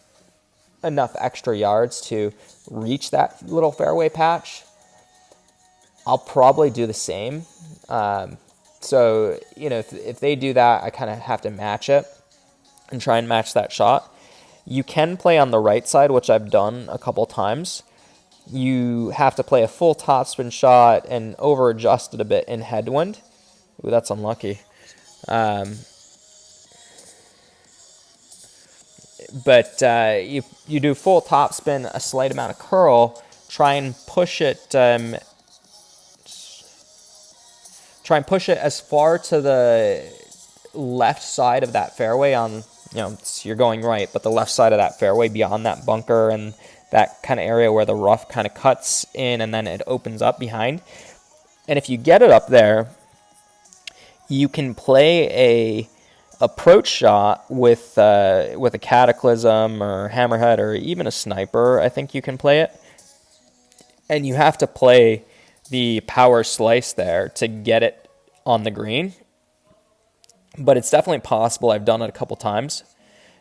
enough extra yards to reach that little fairway patch, I'll probably do the same. So, you know, if they do that, I kind of have to match it and try and match that shot. You can play on the right side, which I've done a couple times. You have to play a full topspin shot and over adjust it a bit in headwind. Ooh, that's unlucky. But you do full topspin, a slight amount of curl, try and push it as far to the left side of that fairway on, you know, you're going right, but the left side of that fairway beyond that bunker and that kind of area where the rough kind of cuts in and then it opens up behind. And if you get it up there, you can play a approach shot with a Cataclysm or Hammerhead or even a Sniper. I think you can play it. And you have to play the power slice there to get it on the green. But it's definitely possible. I've done it a couple times.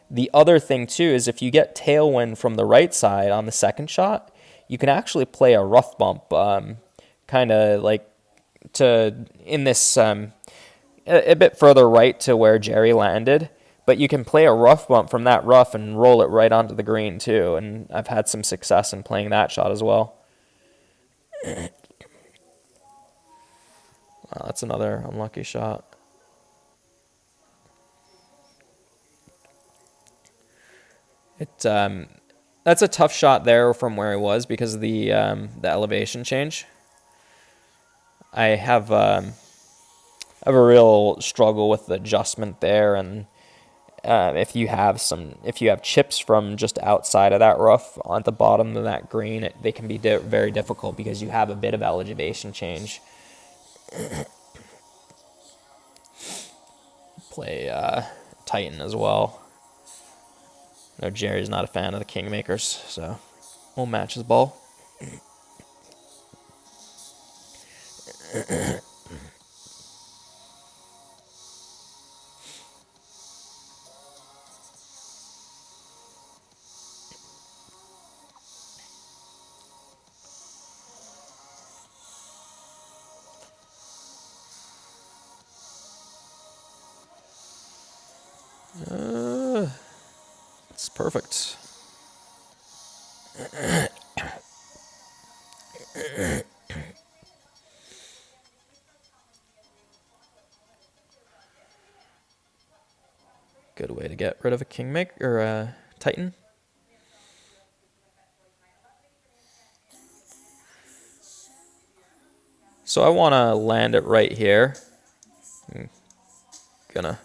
The other thing, too, is if you get tailwind from the right side on the second shot, you can actually play a rough bump, kind of like in this a bit further right to where Jerry landed. But you can play a rough bump from that rough and roll it right onto the green, too. And I've had some success in playing that shot as well. Wow, that's another unlucky shot. That's a tough shot there from where he was because of the elevation change. I have a real struggle with the adjustment there, and if you have chips from just outside of that rough on the bottom of that green, they can be very difficult because you have a bit of elevation change. Play Titan as well. No, Jerry's not a fan of the Kingmakers, so we'll match his ball. It's perfect. Good way to get rid of a Kingmaker or a Titan. So I want to land it right here. I'm gonna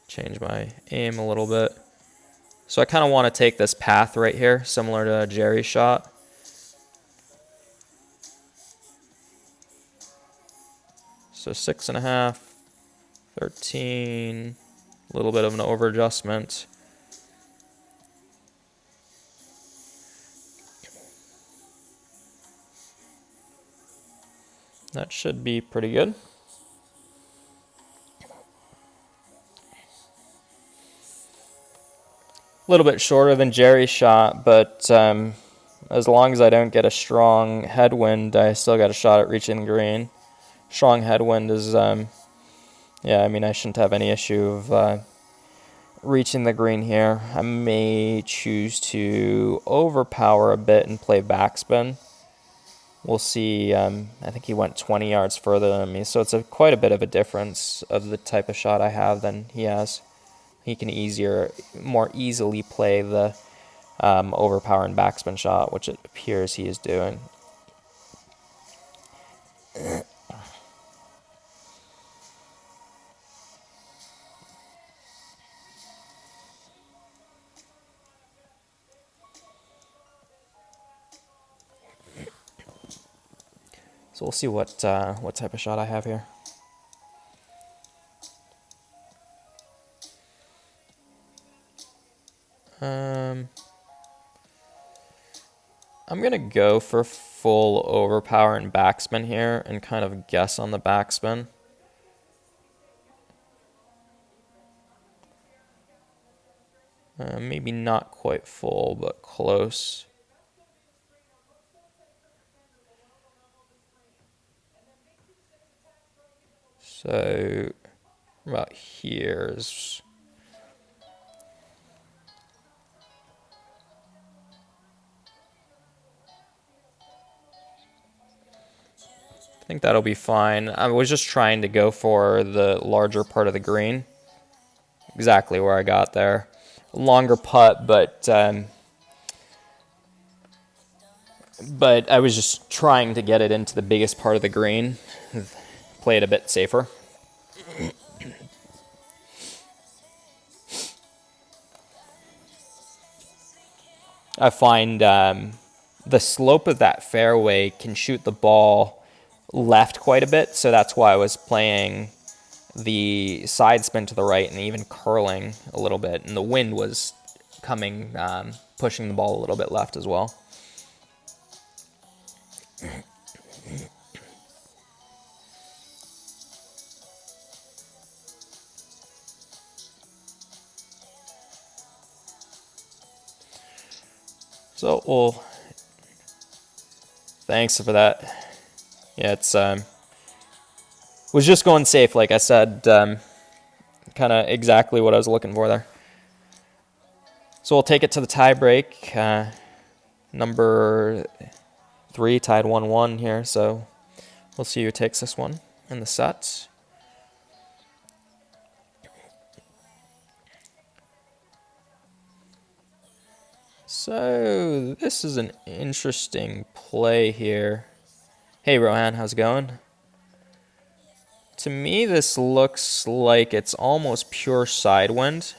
change my aim a little bit. So I kind of want to take this path right here, similar to Jerry's shot. So 6.5, 13, a little bit of an over adjustment. That should be pretty good. A little bit shorter than Jerry's shot, but as long as I don't get a strong headwind, I still got a shot at reaching the green. strong headwind is, yeah, I mean, I shouldn't have any issue of reaching the green here. I may choose to overpower a bit and play backspin. We'll see. I think he went 20 yards further than me, so it's quite a bit of a difference of the type of shot I have than he has. He can more easily play the overpower and backspin shot, which it appears he is doing. So we'll see what type of shot I have here. I'm going to go for full overpower and backspin here and kind of guess on the backspin. Maybe not quite full, but close. So about here's... I think that'll be fine. I was just trying to go for the larger part of the green. Exactly where I got there. Longer putt, but I was just trying to get it into the biggest part of the green. Play it a bit safer. I find the slope of that fairway can shoot the ball left quite a bit, so that's why I was playing the side spin to the right and even curling a little bit, and the wind was coming, pushing the ball a little bit left as well. So, well, thanks for that. Yeah, it's was just going safe, like I said, kind of exactly what I was looking for there. So we'll take it to the tie break. Number 3 tied 1-1 here, so we'll see who takes this one in the set. So this is an interesting play here. Hey Rohan, how's it going? To me, this looks like it's almost pure sidewind.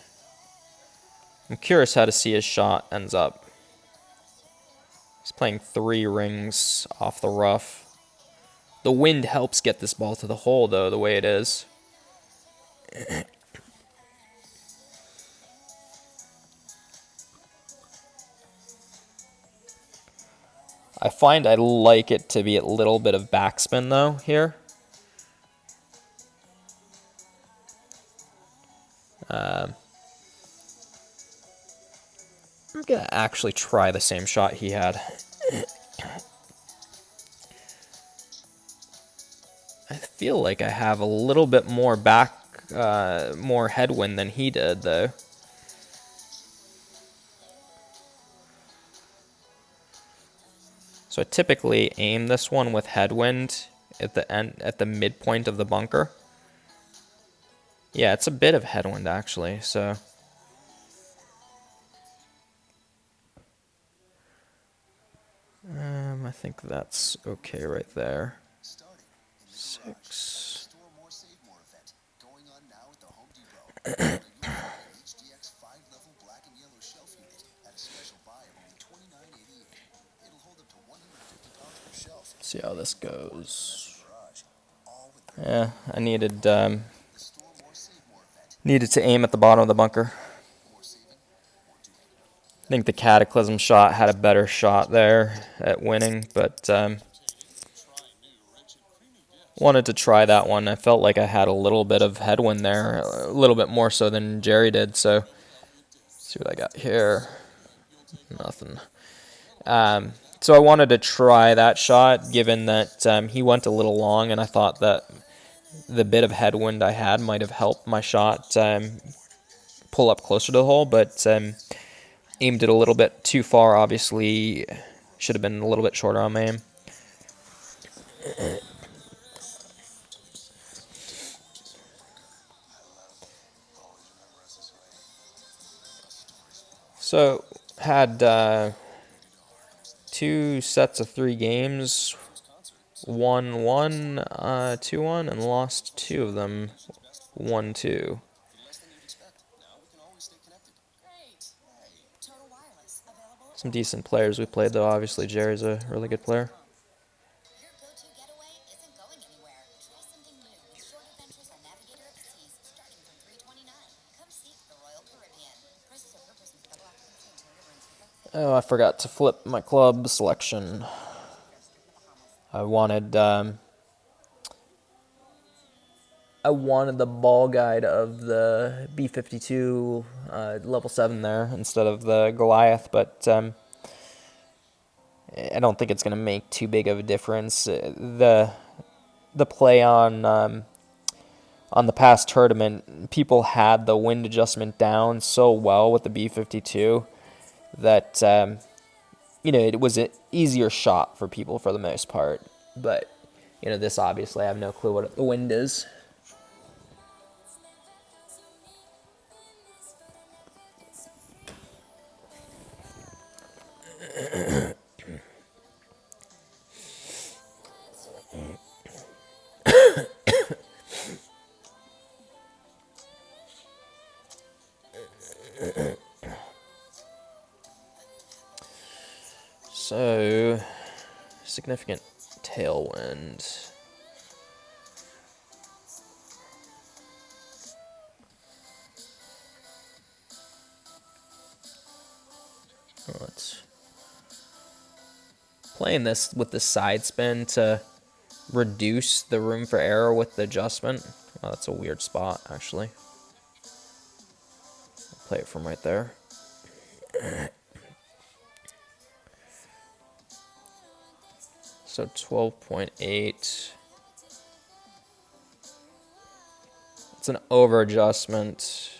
I'm curious how to see his shot ends up. He's playing 3 rings off the rough. The wind helps get this ball to the hole, though, the way it is. I find I like it to be a little bit of backspin, though, here. I'm going to actually try the same shot he had. I feel like I have a little bit more more headwind than he did, though. So I typically aim this one with headwind at the midpoint of the bunker. Yeah, it's a bit of headwind actually, so I think that's okay right there. 6. See how this goes. Yeah, I needed to aim at the bottom of the bunker. I think the Cataclysm shot had a better shot there at winning, but wanted to try that one. I felt like I had a little bit of headwind there, a little bit more so than Jerry did, so let's see what I got here. Nothing. So I wanted to try that shot, given that he went a little long, and I thought that the bit of headwind I had might have helped my shot pull up closer to the hole, but aimed it a little bit too far. Obviously, should have been a little bit shorter on my aim. So had 2 sets of 3 games, won one, 2-1, and lost 2 of them, 1-2. Some decent players we played, though. Obviously, Jerry's a really good player. Your go-to getaway isn't going anywhere. Try something new with short adventures on Navigator of the Seas, starting from $329. Come seek the Royal Caribbean. Prices are per person for double occupancy interior rooms with both. Oh, I forgot to flip my club selection. I wanted the ball guide of the B-52 level 7 there instead of the Goliath, but I don't think it's going to make too big of a difference. The play on the past tournament, people had the wind adjustment down so well with the B-52 that it was an easier shot for people for the most part. But this obviously I have no clue what the wind is. So, significant tailwind. Let's playing this with the side spin to reduce the room for error with the adjustment. Oh, that's a weird spot, actually. I'll play it from right there. So 12.8. It's an over adjustment.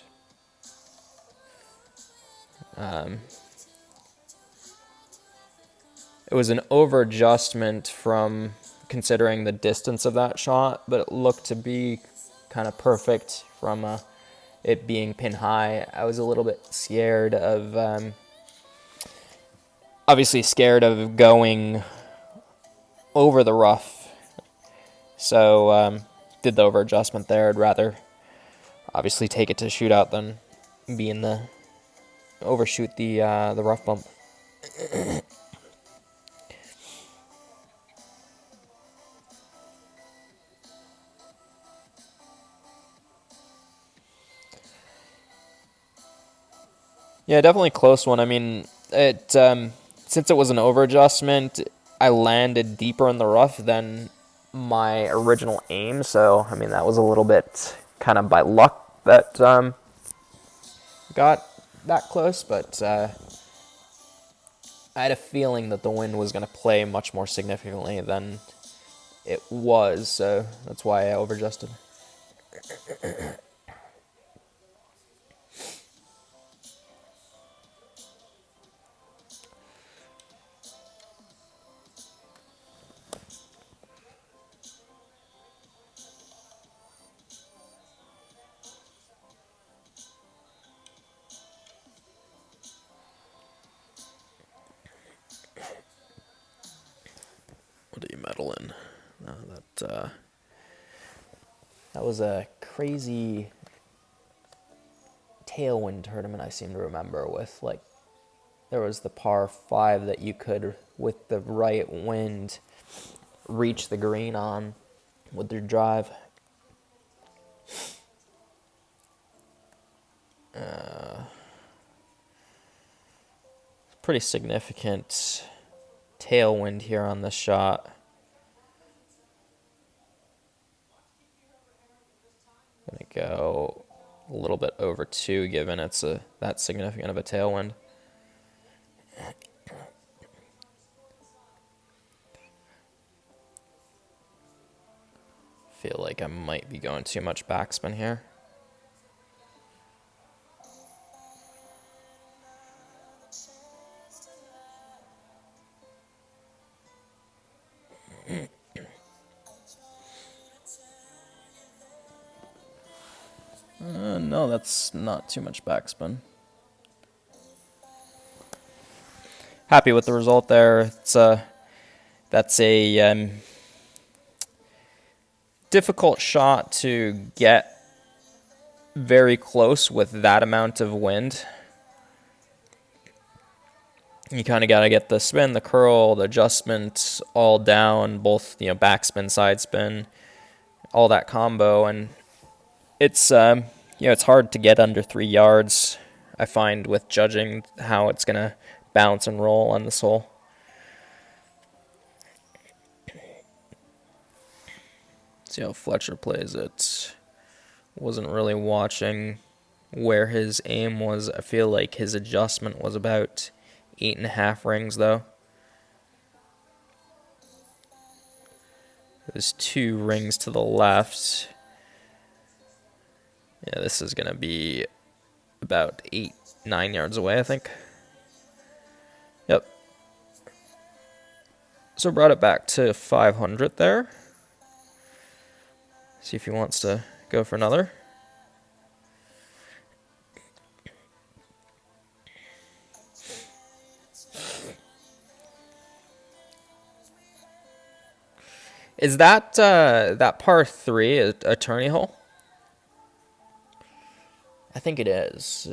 It was an over adjustment from considering the distance of that shot, but it looked to be kind of perfect from it being pin high. I was a little bit scared of, obviously scared of going over the rough. So did the over adjustment there. I'd rather obviously take it to shootout than be in the overshoot the rough bump. Yeah, definitely close one. I mean, it since it was an over adjustment, I landed deeper in the rough than my original aim. So I mean, that was a little bit kind of by luck that got that close. But I had a feeling that the wind was going to play much more significantly than it was. So that's why I over adjusted. What do you medal in? That was a crazy tailwind tournament I seem to remember with, like, there was the par 5 that you could, with the right wind, reach the green on with your drive. Pretty significant tailwind here on this shot. I'm gonna go a little bit over 2, given it's that significant of a tailwind. might be going too much backspin here. No, that's not too much backspin. Happy with the result there. It's that's a difficult shot to get very close with that amount of wind. You kind of got to get the spin, the curl, the adjustment all down, both, you know, backspin, side spin, all that combo. And it's, you know, it's hard to get under 3 yards, I find, with judging how it's going to bounce and roll on this hole. See how Fletcher plays it. Wasn't really watching where his aim was. I feel like his adjustment was about 8.5 rings, though. There's 2 rings to the left. Yeah, this is going to be about 8-9 yards away, I think. Yep. So brought it back to 500 there. See if he wants to go for another. Is that that par 3 a tourney hole? I think it is.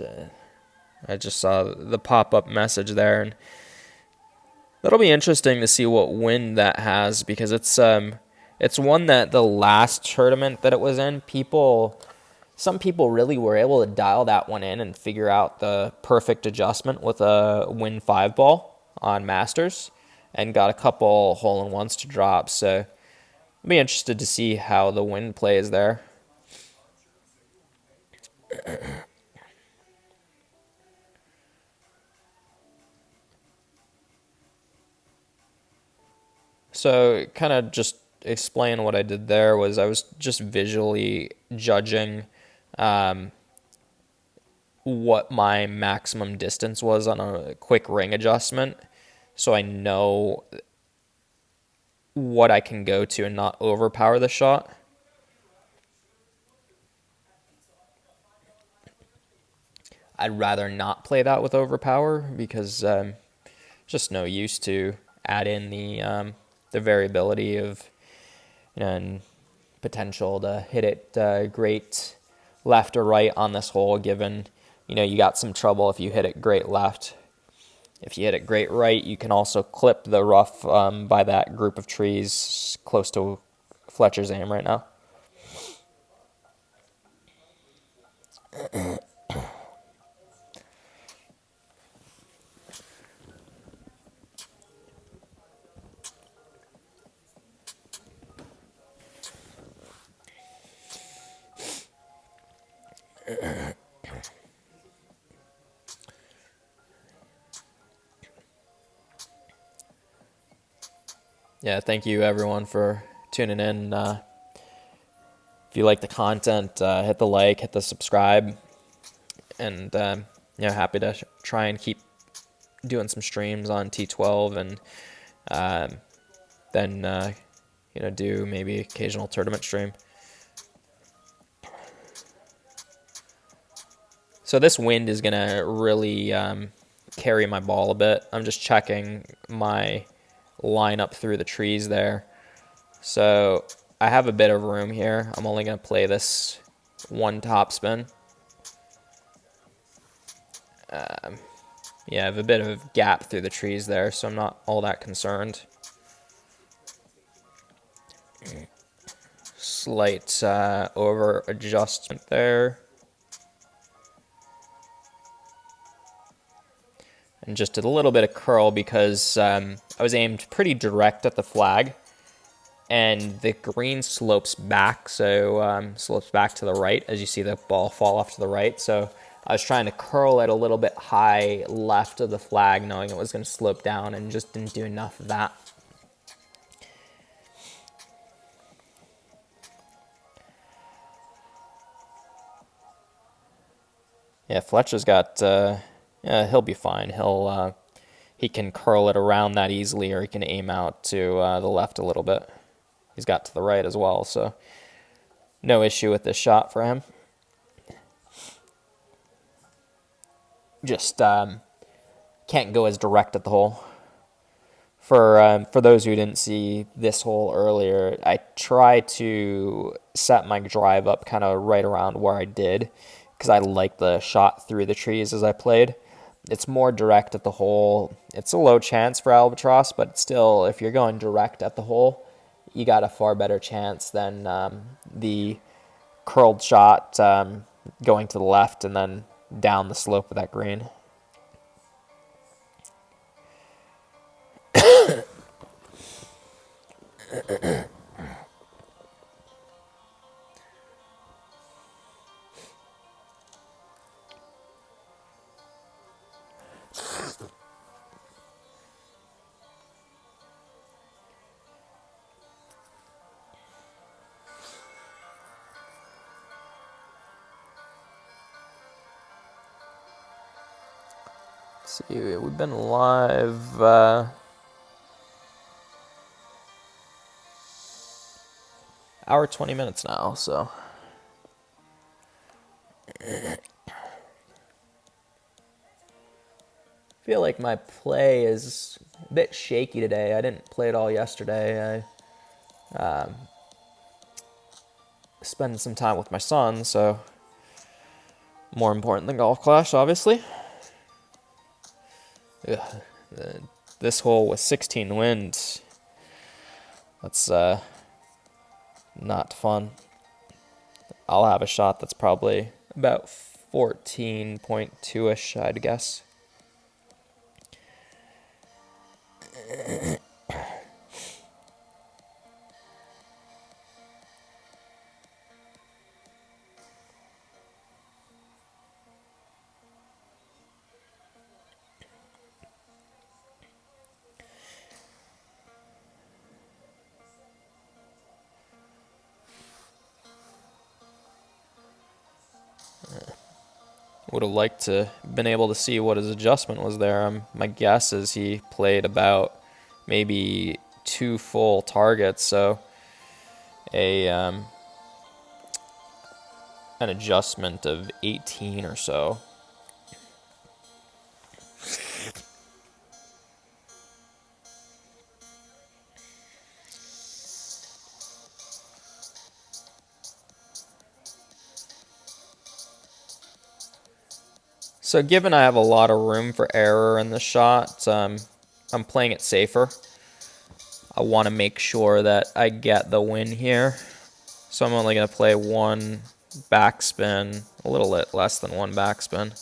I just saw the pop-up message there, and that'll be interesting to see what wind that has, because it's one that the last tournament that it was in, some people really were able to dial that one in and figure out the perfect adjustment with a Win 5 ball on Masters, and got a couple hole-in-ones to drop. So I'll be interested to see how the wind plays there. So kind of just explain what I did there was I was just visually judging what my maximum distance was on a quick ring adjustment, so I know what I can go to and not overpower the shot. I'd rather not play that with overpower, because just no use to add in the variability of, you know, and potential to hit it great left or right on this hole, given, you know, you got some trouble if you hit it great left. If you hit it great right, you can also clip the rough by that group of trees close to Fletcher's aim right now. Yeah, thank you everyone for tuning in. If you like the content, hit the like, hit the subscribe, and you know, happy to try and keep doing some streams on T12, and then you know, do maybe occasional tournament stream. So this wind is gonna really carry my ball a bit. I'm just checking my line up through the trees there. So I have a bit of room here. I'm only going to play this one topspin. Yeah, I have a bit of gap through the trees there, so I'm not all that concerned. Slight over adjustment there. And just a little bit of curl, because I was aimed pretty direct at the flag, and the green slopes back, so slopes back to the right as you see the ball fall off to the right. So I was trying to curl it a little bit high left of the flag, knowing it was going to slope down, and just didn't do enough of that. Yeah, Fletcher's got. Yeah, he'll be fine. He can curl it around that easily, or he can aim out to the left a little bit. He's got to the right as well, so no issue with this shot for him. Just can't go as direct at the hole. For those who didn't see this hole earlier, I try to set my drive up kind of right around where I did because I like the shot through the trees as I played. It's more direct at the hole. It's a low chance for albatross, but still, if you're going direct at the hole, you got a far better chance than the curled shot going to the left and then down the slope of that green. Let's see, we've been live hour 20 minutes now, so I feel like my play is a bit shaky today. I didn't play it all yesterday. I spent some time with my son, so more important than Golf Clash, obviously. Ugh. This hole with 16 wind, that's not fun. I'll have a shot that's probably about 14.2-ish, I'd guess. Would have liked to been able to see what his adjustment was there. My guess is he played about maybe 2 full targets, so an adjustment of 18 or so. So given I have a lot of room for error in the shot, I'm playing it safer. I want to make sure that I get the win here. So I'm only going to play 1 backspin, a little less than 1 backspin.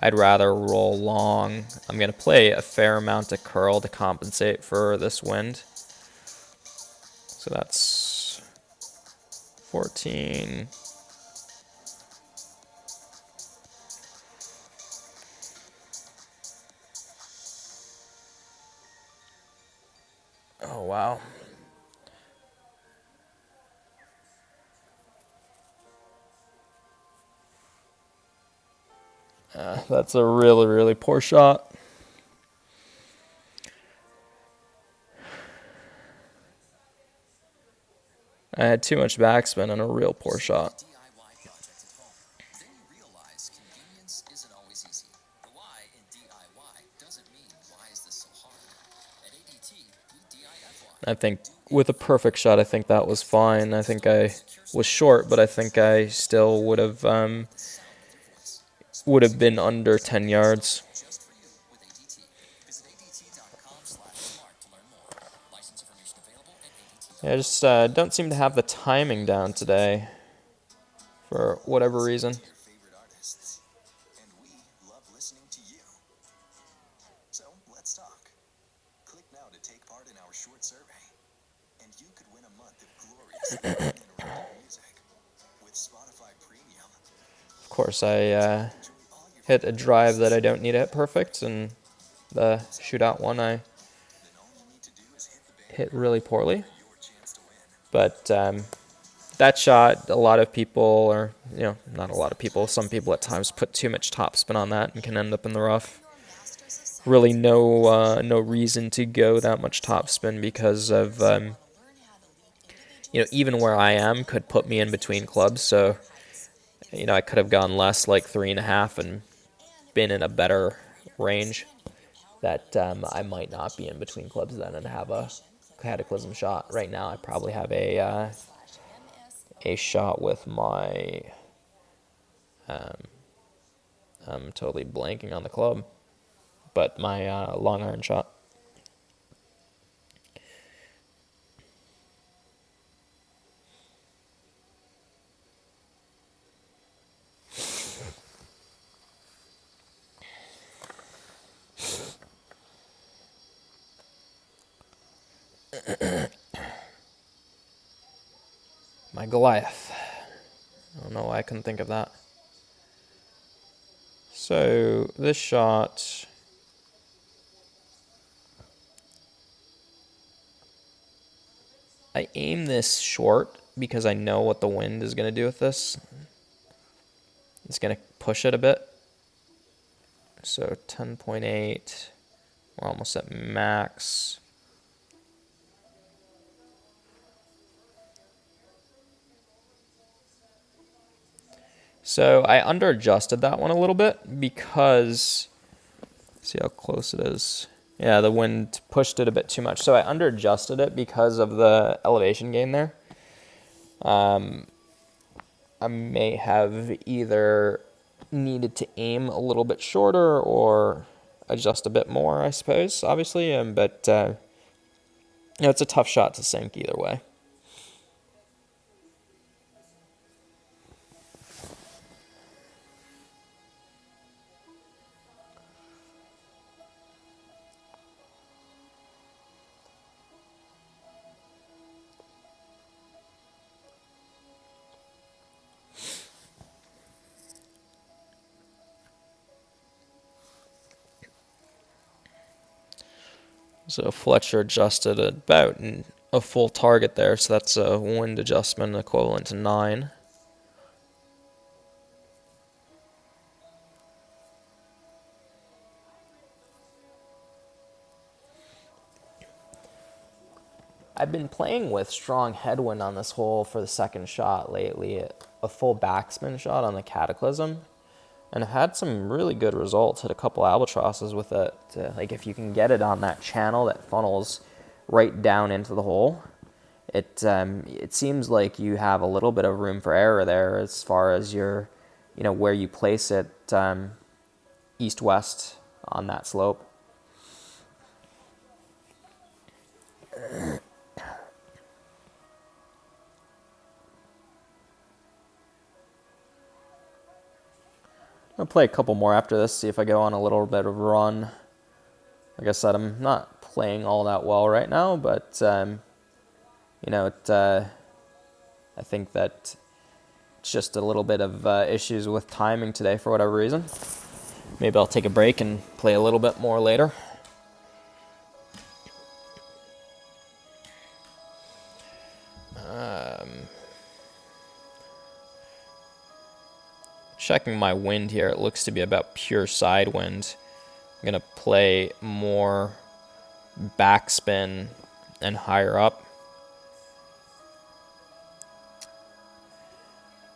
I'd rather roll long. I'm going to play a fair amount of curl to compensate for this wind. So that's 14. Oh, wow. That's a really, really poor shot. I had too much backspin and a real poor shot. I think with a perfect shot, I think that was fine. I think I was short, but I think I still would have been under 10 yards. Yeah, I just don't seem to have the timing down today for whatever reason. Of course, I hit a drive that I don't need to hit perfect, and the shootout one I hit really poorly. But that shot, a lot of people, or not a lot of people, some people at times put too much topspin on that and can end up in the rough. Really, no reason to go that much topspin because of even where I am could put me in between clubs. So I could have gone less, like 3.5, and been in a better range. That I might not be in between clubs then and have a cataclysm shot. Right now, I probably have a shot with my. I'm totally blanking on the club, but my long iron shot. My Goliath. I don't know why I couldn't think of that. So this shot, I aim this short because I know what the wind is going to do with this. It's going to push it a bit. So 10.8, we're almost at max. So I under adjusted that one a little bit because, see how close it is. Yeah, the wind pushed it a bit too much. So I under adjusted it because of the elevation gain there. I may have either needed to aim a little bit shorter or adjust a bit more, I suppose, obviously. But it's a tough shot to sink either way. So Fletcher adjusted about a full target there, so that's a wind adjustment equivalent to 9. I've been playing with strong headwind on this hole for the second shot lately, a full backspin shot on the Cataclysm, and I've had some really good results, hit a couple albatrosses with it. Like if you can get it on that channel that funnels right down into the hole, it seems like you have a little bit of room for error there as far as your, where you place it east-west on that slope. I'll play a couple more after this, see if I go on a little bit of a run. Like I said, I'm not playing all that well right now, but I think that it's just a little bit of issues with timing today for whatever reason. Maybe I'll take a break and play a little bit more later. Checking my wind here, it looks to be about pure side wind. I'm going to play more backspin and higher up.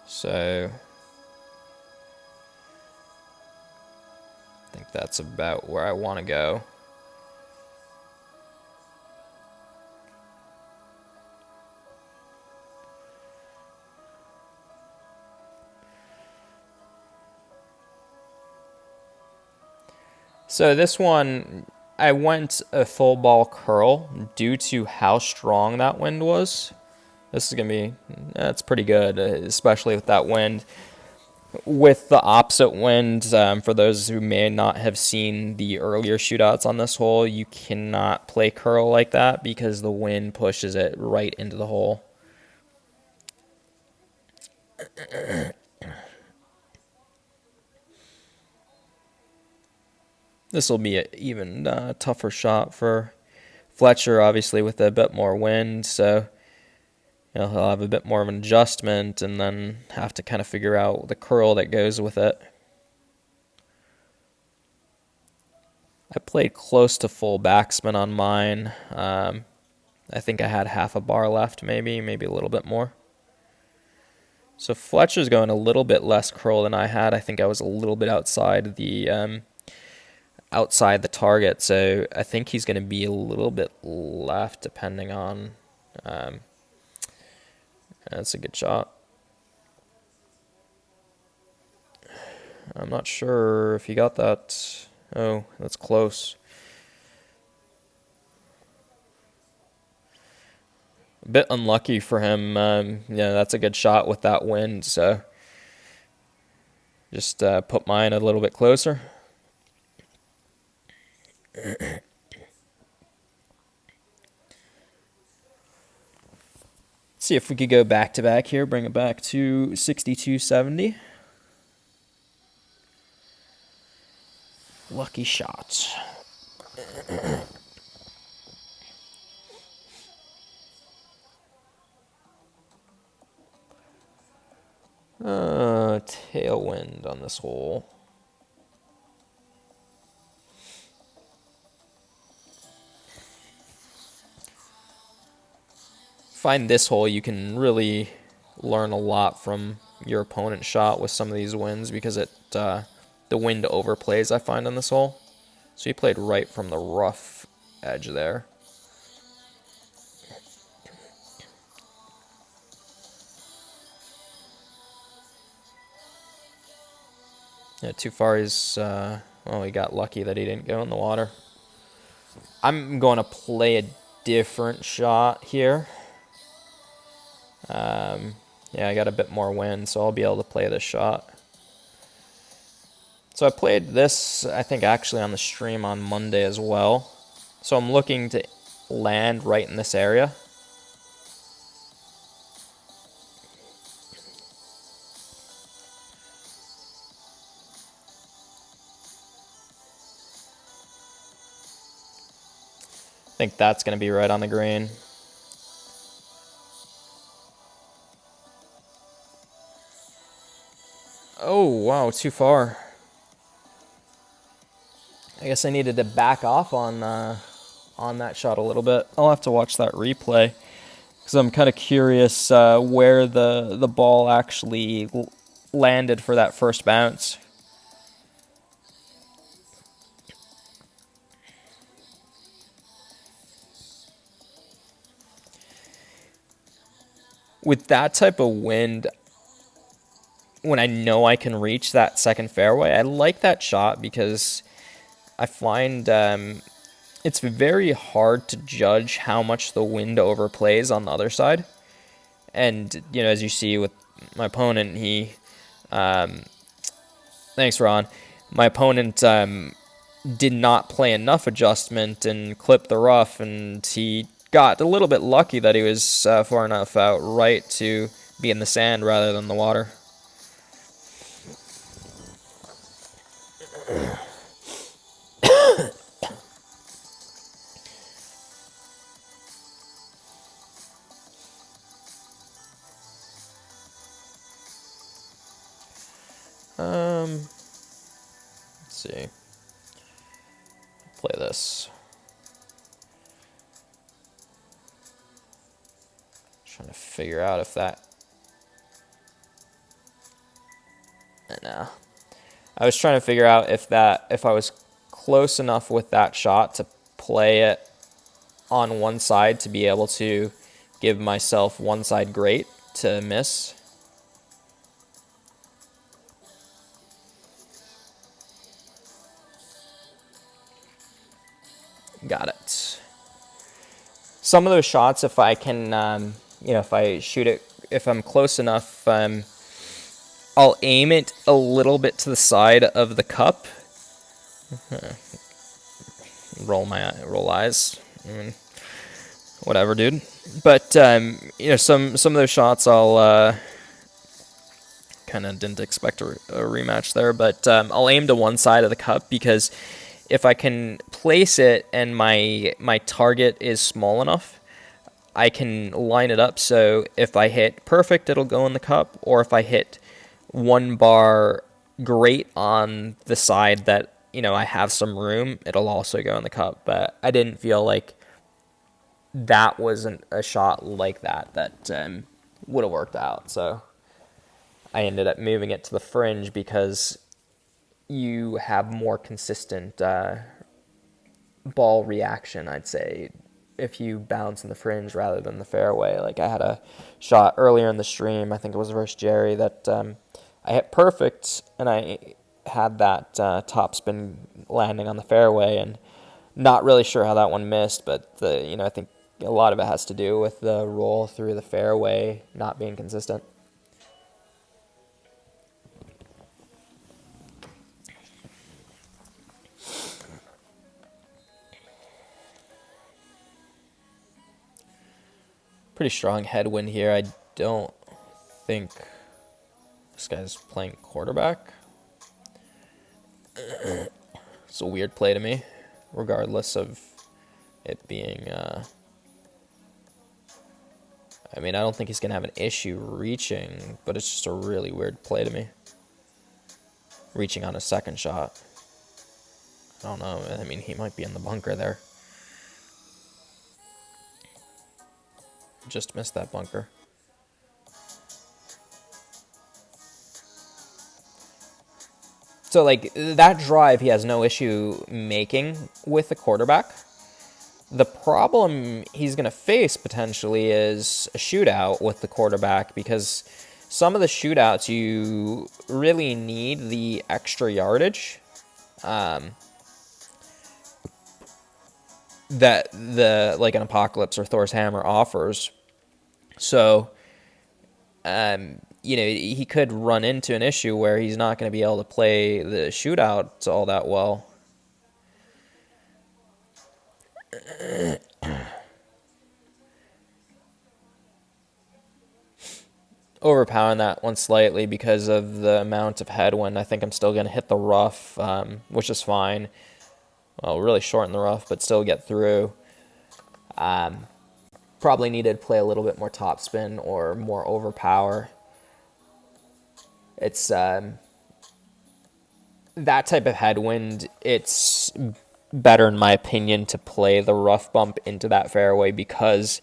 So I think that's about where I want to go. So this one, I went a full ball curl due to how strong that wind was. This is going to be, that's pretty good, especially with that wind. With the opposite wind, for those who may not have seen the earlier shootouts on this hole, you cannot play curl like that because the wind pushes it right into the hole. This will be an even tougher shot for Fletcher, obviously, with a bit more wind. So, he'll have a bit more of an adjustment and then have to kind of figure out the curl that goes with it. I played close to full backspin on mine. I think I had half a bar left, maybe a little bit more. So Fletcher's going a little bit less curl than I had. I think I was a little bit outside the target, so I think he's going to be a little bit left, depending on. That's a good shot. I'm not sure if he got that. Oh, that's close. A bit unlucky for him. Yeah, that's a good shot with that wind, so just put mine a little bit closer. Let's see if we could go back to back here, bring it back to 62.70. Lucky shot. Tailwind on this hole. Find this hole, you can really learn a lot from your opponent's shot with some of these winds, because the wind overplays, I find, on this hole. So he played right from the rough edge there. Yeah, too far. He's well, he got lucky that he didn't go in the water. I'm going to play a different shot here. Yeah, I got a bit more wind, so I'll be able to play this shot. So I played this, I think, actually on the stream on Monday as well. So I'm looking to land right in this area. I think that's going to be right on the green. Oh, wow, too far. I guess I needed to back off on that shot a little bit. I'll have to watch that replay, because I'm kind of curious where the ball actually landed for that first bounce. With that type of wind, when I know I can reach that second fairway, I like that shot, because I find it's very hard to judge how much the wind overplays on the other side. And, as you see with my opponent, thanks, Ron. My opponent did not play enough adjustment and clipped the rough, and he got a little bit lucky that he was far enough out right to be in the sand rather than the water. Let's see. Play this. Trying to figure out if that. No. I was trying to figure out if I was close enough with that shot to play it on one side to be able to give myself one side great to miss. Got it. Some of those shots, if I can, if I shoot it, if I'm close enough, I'll aim it a little bit to the side of the cup. Roll eyes. Whatever, dude. But some of those shots I'll kind of didn't expect a rematch there, but I'll aim to one side of the cup, because if I can place it and my target is small enough, I can line it up so if I hit perfect, it'll go in the cup, or if I hit one bar great on the side that, I have some room, it'll also go in the cup. But I didn't feel like that wasn't a shot like that would have worked out. So I ended up moving it to the fringe because you have more consistent ball reaction, I'd say, if you bounce in the fringe rather than the fairway. Like I had a shot earlier in the stream, I think it was versus Jerry, that I hit perfect, and I had that top spin landing on the fairway, and not really sure how that one missed, but I think a lot of it has to do with the roll through the fairway not being consistent. Pretty strong headwind here. I don't think this guy's playing quarterback. It's a weird play to me, regardless of it being... I mean, I don't think he's going to have an issue reaching, but it's just a really weird play to me. Reaching on a second shot. I don't know. I mean, he might be in the bunker there. Just missed that bunker. So, like, that drive he has no issue making with the quarterback. The problem he's going to face potentially is a shootout with the quarterback, because some of the shootouts you really need the extra yardage that like an Apocalypse or Thor's Hammer offers. So, he could run into an issue where he's not going to be able to play the shootout all that well. Overpowering that one slightly because of the amount of headwind. I think I'm still going to hit the rough, which is fine. Well, really shorten the rough, but still get through. Probably needed to play a little bit more topspin or more overpower. It's that type of headwind, it's better, in my opinion, to play the rough bump into that fairway, because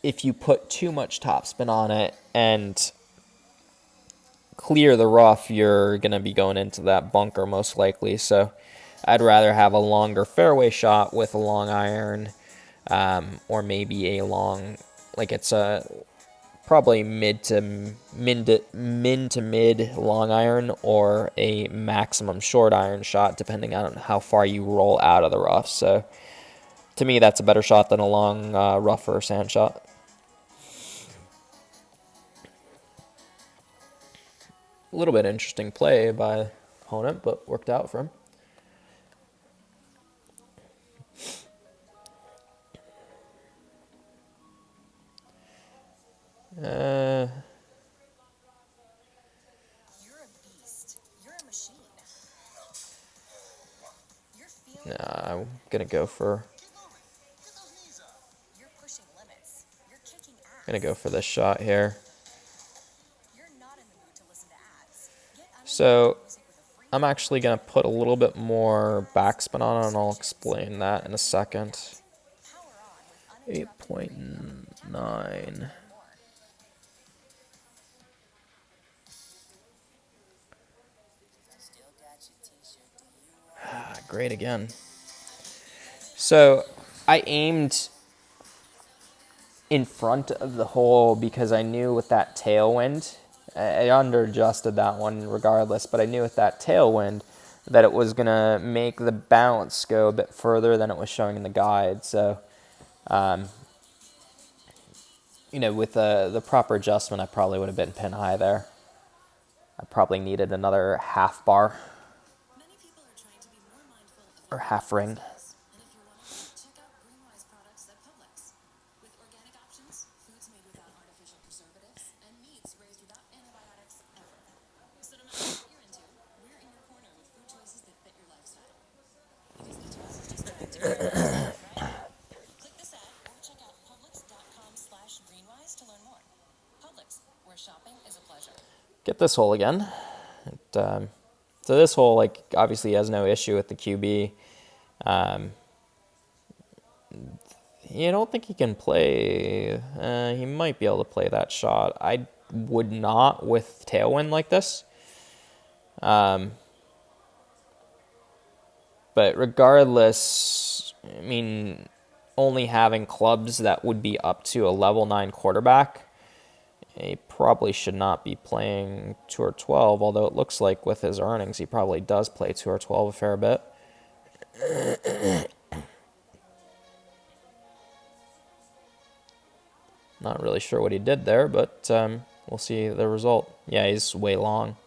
if you put too much topspin on it and clear the rough, you're going to be going into that bunker most likely. So I'd rather have a longer fairway shot with a long iron, or maybe a long, like it's a probably min to mid long iron, or a maximum short iron shot, depending on how far you roll out of the rough. So to me, that's a better shot than a long rough or sand shot. A little bit interesting play by opponent, but worked out for him. You're a beast. You're a machine. You're feeling. Nah, I'm gonna go for. You're pushing limits. You're kicking ass. Gonna go for this shot here. You're not in the mood to listen to ads. Get So music with a free I'm actually gonna put a little bit more backspin on it, and I'll explain that in a second. power on with uninterrupted 8.9. more. Still got your t-shirt, do you? Great again. So I aimed in front of the hole because I knew with that tailwind, I under adjusted that one regardless, but I knew with that tailwind that it was going to make the bounce go a bit further than it was showing in the guide. So, with the proper adjustment, I probably would have been pin high there. I probably needed another half bar Many people are trying to be more mindful of or half ring. and if you're one of them, check out Greenwise products at Publix. With organic options, foods made without artificial preservatives, and meats raised without antibiotics ever. So no matter what you're into, we're in your corner with food choices that fit your lifestyle. Disney Tours is just trying to be right? Click this ad or get this hole again. So this hole, like, obviously has no issue with the QB. You don't think he can play. He might be able to play that shot. I would not with tailwind like this. But regardless, I mean, only having clubs that would be up to a level 9 quarterback, he probably should not be playing Tour 12, although it looks like with his earnings, he probably does play Tour 12 a fair bit. Not really sure what he did there, but we'll see the result. Yeah, he's way long.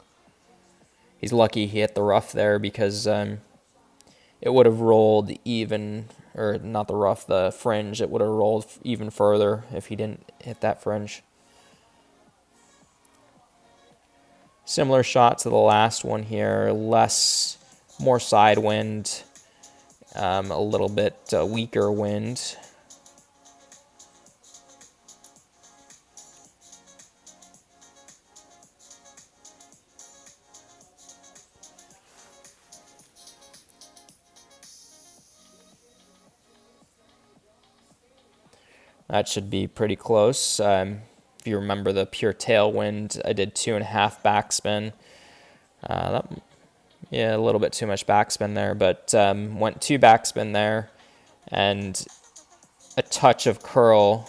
He's lucky he hit the rough there because it would have rolled even, or not the rough, the fringe. It would have rolled even further if he didn't hit that fringe. Similar shot to the last one here, more side wind, a little bit weaker wind. That should be pretty close. If you remember the pure tailwind, I did 2.5 backspin. Yeah, a little bit too much backspin there, but went 2 backspin there and a touch of curl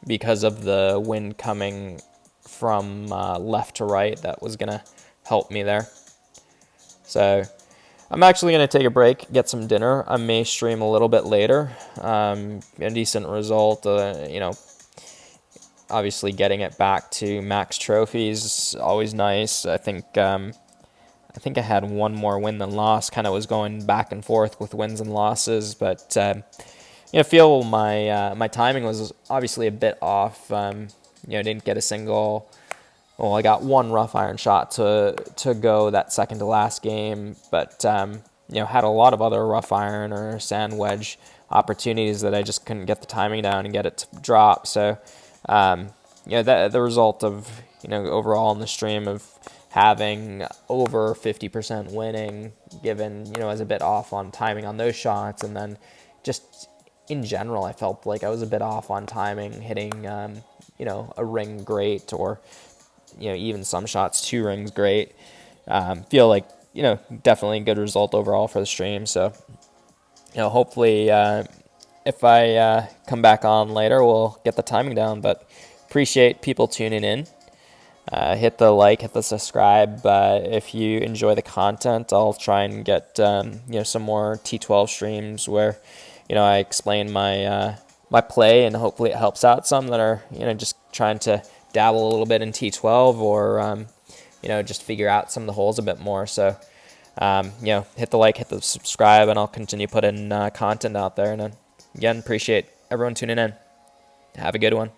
because of the wind coming from left to right. That was going to help me there. So I'm actually going to take a break, get some dinner. I may stream a little bit later. A decent result, obviously getting it back to max trophies is always nice. I think I had one more win than loss. Kind of was going back and forth with wins and losses, but feel my timing was obviously a bit off. Didn't get a single. Well, I got one rough iron shot to go that second to last game, but had a lot of other rough iron or sand wedge opportunities that I just couldn't get the timing down and get it to drop. So, the result of overall in the stream of having over 50% winning, given I was a bit off on timing on those shots, and then just in general, I felt like I was a bit off on timing, hitting a ring great, or even some shots 2 rings great. Feel like definitely a good result overall for the stream. So hopefully if I come back on later, we'll get the timing down. But appreciate people tuning in. Hit the like, hit the subscribe. If you enjoy the content, I'll try and get some more T12 streams where I explain my play, and hopefully it helps out some that are just trying to dabble a little bit in T12, or just figure out some of the holes a bit more. So hit the like, hit the subscribe, and I'll continue putting content out there. And again, appreciate everyone tuning in. Have a good one.